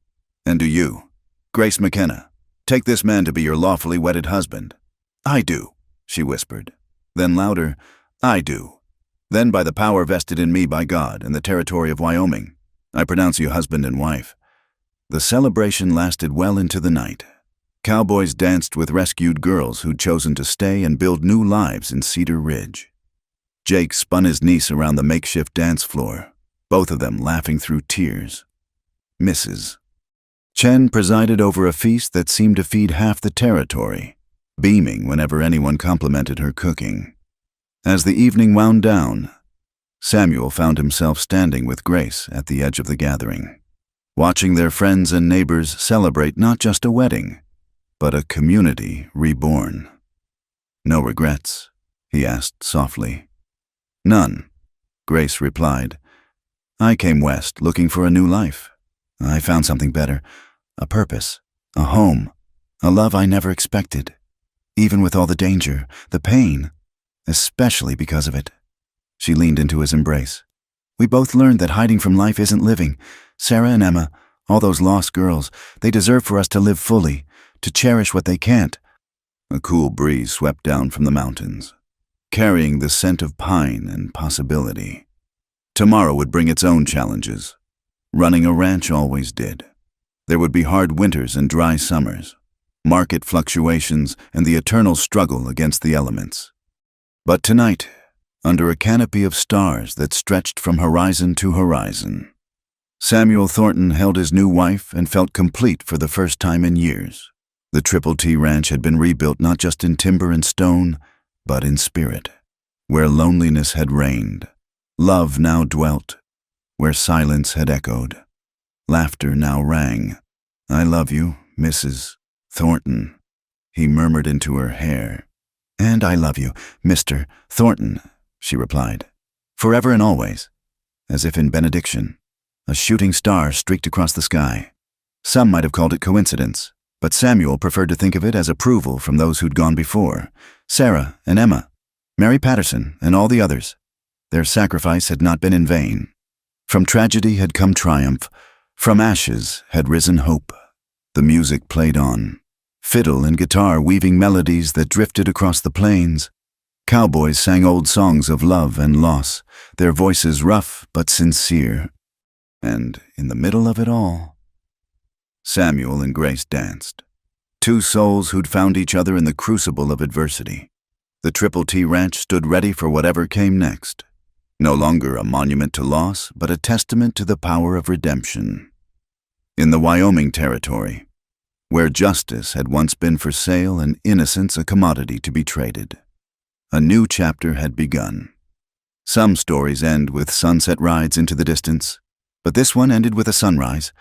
"And do you, Grace McKenna, take this man to be your lawfully wedded husband?" "I do," she whispered. Then louder, "I do. Then by the power vested in me by God and the territory of Wyoming, I pronounce you husband and wife." The celebration lasted well into the night. Cowboys danced with rescued girls who'd chosen to stay and build new lives in Cedar Ridge. Jake spun his niece around the makeshift dance floor, both of them laughing through tears. Mrs. Chen presided over a feast that seemed to feed half the territory, beaming whenever anyone complimented her cooking. As the evening wound down, Samuel found himself standing with Grace at the edge of the gathering, watching their friends and neighbors celebrate not just a wedding, but a community reborn. "No regrets?" he asked softly. "None," Grace replied. "I came west looking for a new life. I found something better, a purpose, a home, a love I never expected, even with all the danger, the pain, especially because of it." She leaned into his embrace. "We both learned that hiding from life isn't living. Sarah and Emma, all those lost girls, they deserve for us to live fully, to cherish what they can't." A cool breeze swept down from the mountains, carrying the scent of pine and possibility. Tomorrow would bring its own challenges. Running a ranch always did. There would be hard winters and dry summers, market fluctuations, and the eternal struggle against the elements. But tonight, under a canopy of stars that stretched from horizon to horizon, Samuel Thornton held his new wife and felt complete for the first time in years. The Triple T Ranch had been rebuilt not just in timber and stone, but in spirit. Where loneliness had reigned, love now dwelt. Where silence had echoed, laughter now rang. "I love you, Mrs. Thornton," he murmured into her hair. "And I love you, Mr. Thornton," she replied. "Forever and always." As if in benediction, a shooting star streaked across the sky. Some might have called it coincidence, but Samuel preferred to think of it as approval from those who'd gone before. Sarah and Emma, Mary Patterson, and all the others. Their sacrifice had not been in vain. From tragedy had come triumph. From ashes had risen hope. The music played on, fiddle and guitar weaving melodies that drifted across the plains. Cowboys sang old songs of love and loss, their voices rough but sincere. And in the middle of it all, Samuel and Grace danced. Two souls who'd found each other in the crucible of adversity. The Triple T Ranch stood ready for whatever came next. No longer a monument to loss, but a testament to the power of redemption. In the Wyoming territory, where justice had once been for sale and innocence a commodity to be traded, a new chapter had begun. Some stories end with sunset rides into the distance, but this one ended with a sunrise.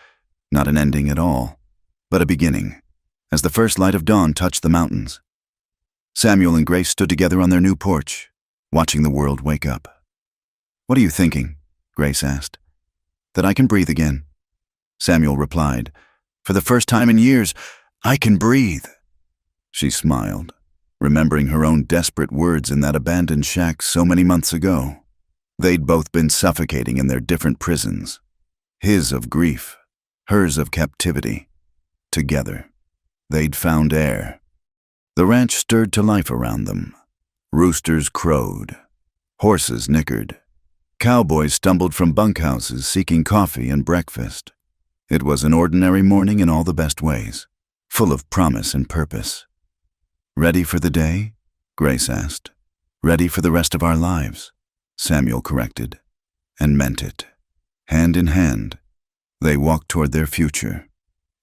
Not an ending at all, but a beginning, as the first light of dawn touched the mountains. Samuel and Grace stood together on their new porch, watching the world wake up. "What are you thinking?" Grace asked. "That I can breathe again." Samuel replied, "For the first time in years, I can breathe." She smiled, remembering her own desperate words in that abandoned shack so many months ago. They'd both been suffocating in their different prisons, his of grief, hers of captivity. Together, they'd found air. The ranch stirred to life around them. Roosters crowed. Horses nickered. Cowboys stumbled from bunkhouses seeking coffee and breakfast. It was an ordinary morning in all the best ways, full of promise and purpose. "Ready for the day?" Grace asked. "Ready for the rest of our lives," Samuel corrected, and meant it. Hand in hand, they walked toward their future,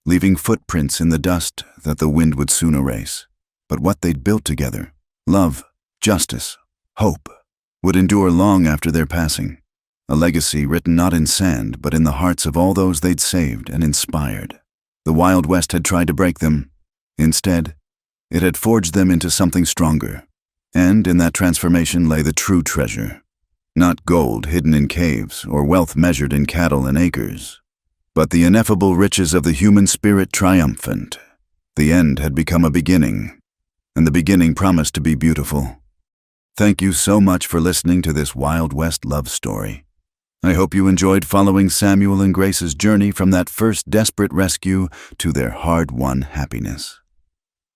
leaving footprints in the dust that the wind would soon erase. But what they'd built together, love, justice, hope, would endure long after their passing. A legacy written not in sand, but in the hearts of all those they'd saved and inspired. The Wild West had tried to break them. Instead, it had forged them into something stronger. And in that transformation lay the true treasure. Not gold hidden in caves or wealth measured in cattle and acres, but the ineffable riches of the human spirit triumphant. The end had become a beginning, and the beginning promised to be beautiful. Thank you so much for listening to this Wild West love story. I hope you enjoyed following Samuel and Grace's journey from that first desperate rescue to their hard-won happiness.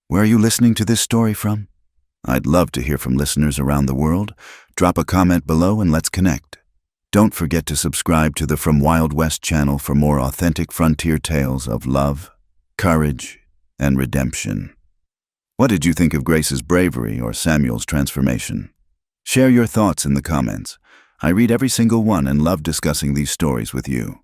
Where are you listening to this story from? I'd love to hear from listeners around the world. Drop a comment below and let's connect. Don't forget to subscribe to the From Wild West channel for more authentic frontier tales of love, courage, and redemption. What did you think of Grace's bravery or Samuel's transformation? Share your thoughts in the comments. I read every single one and love discussing these stories with you.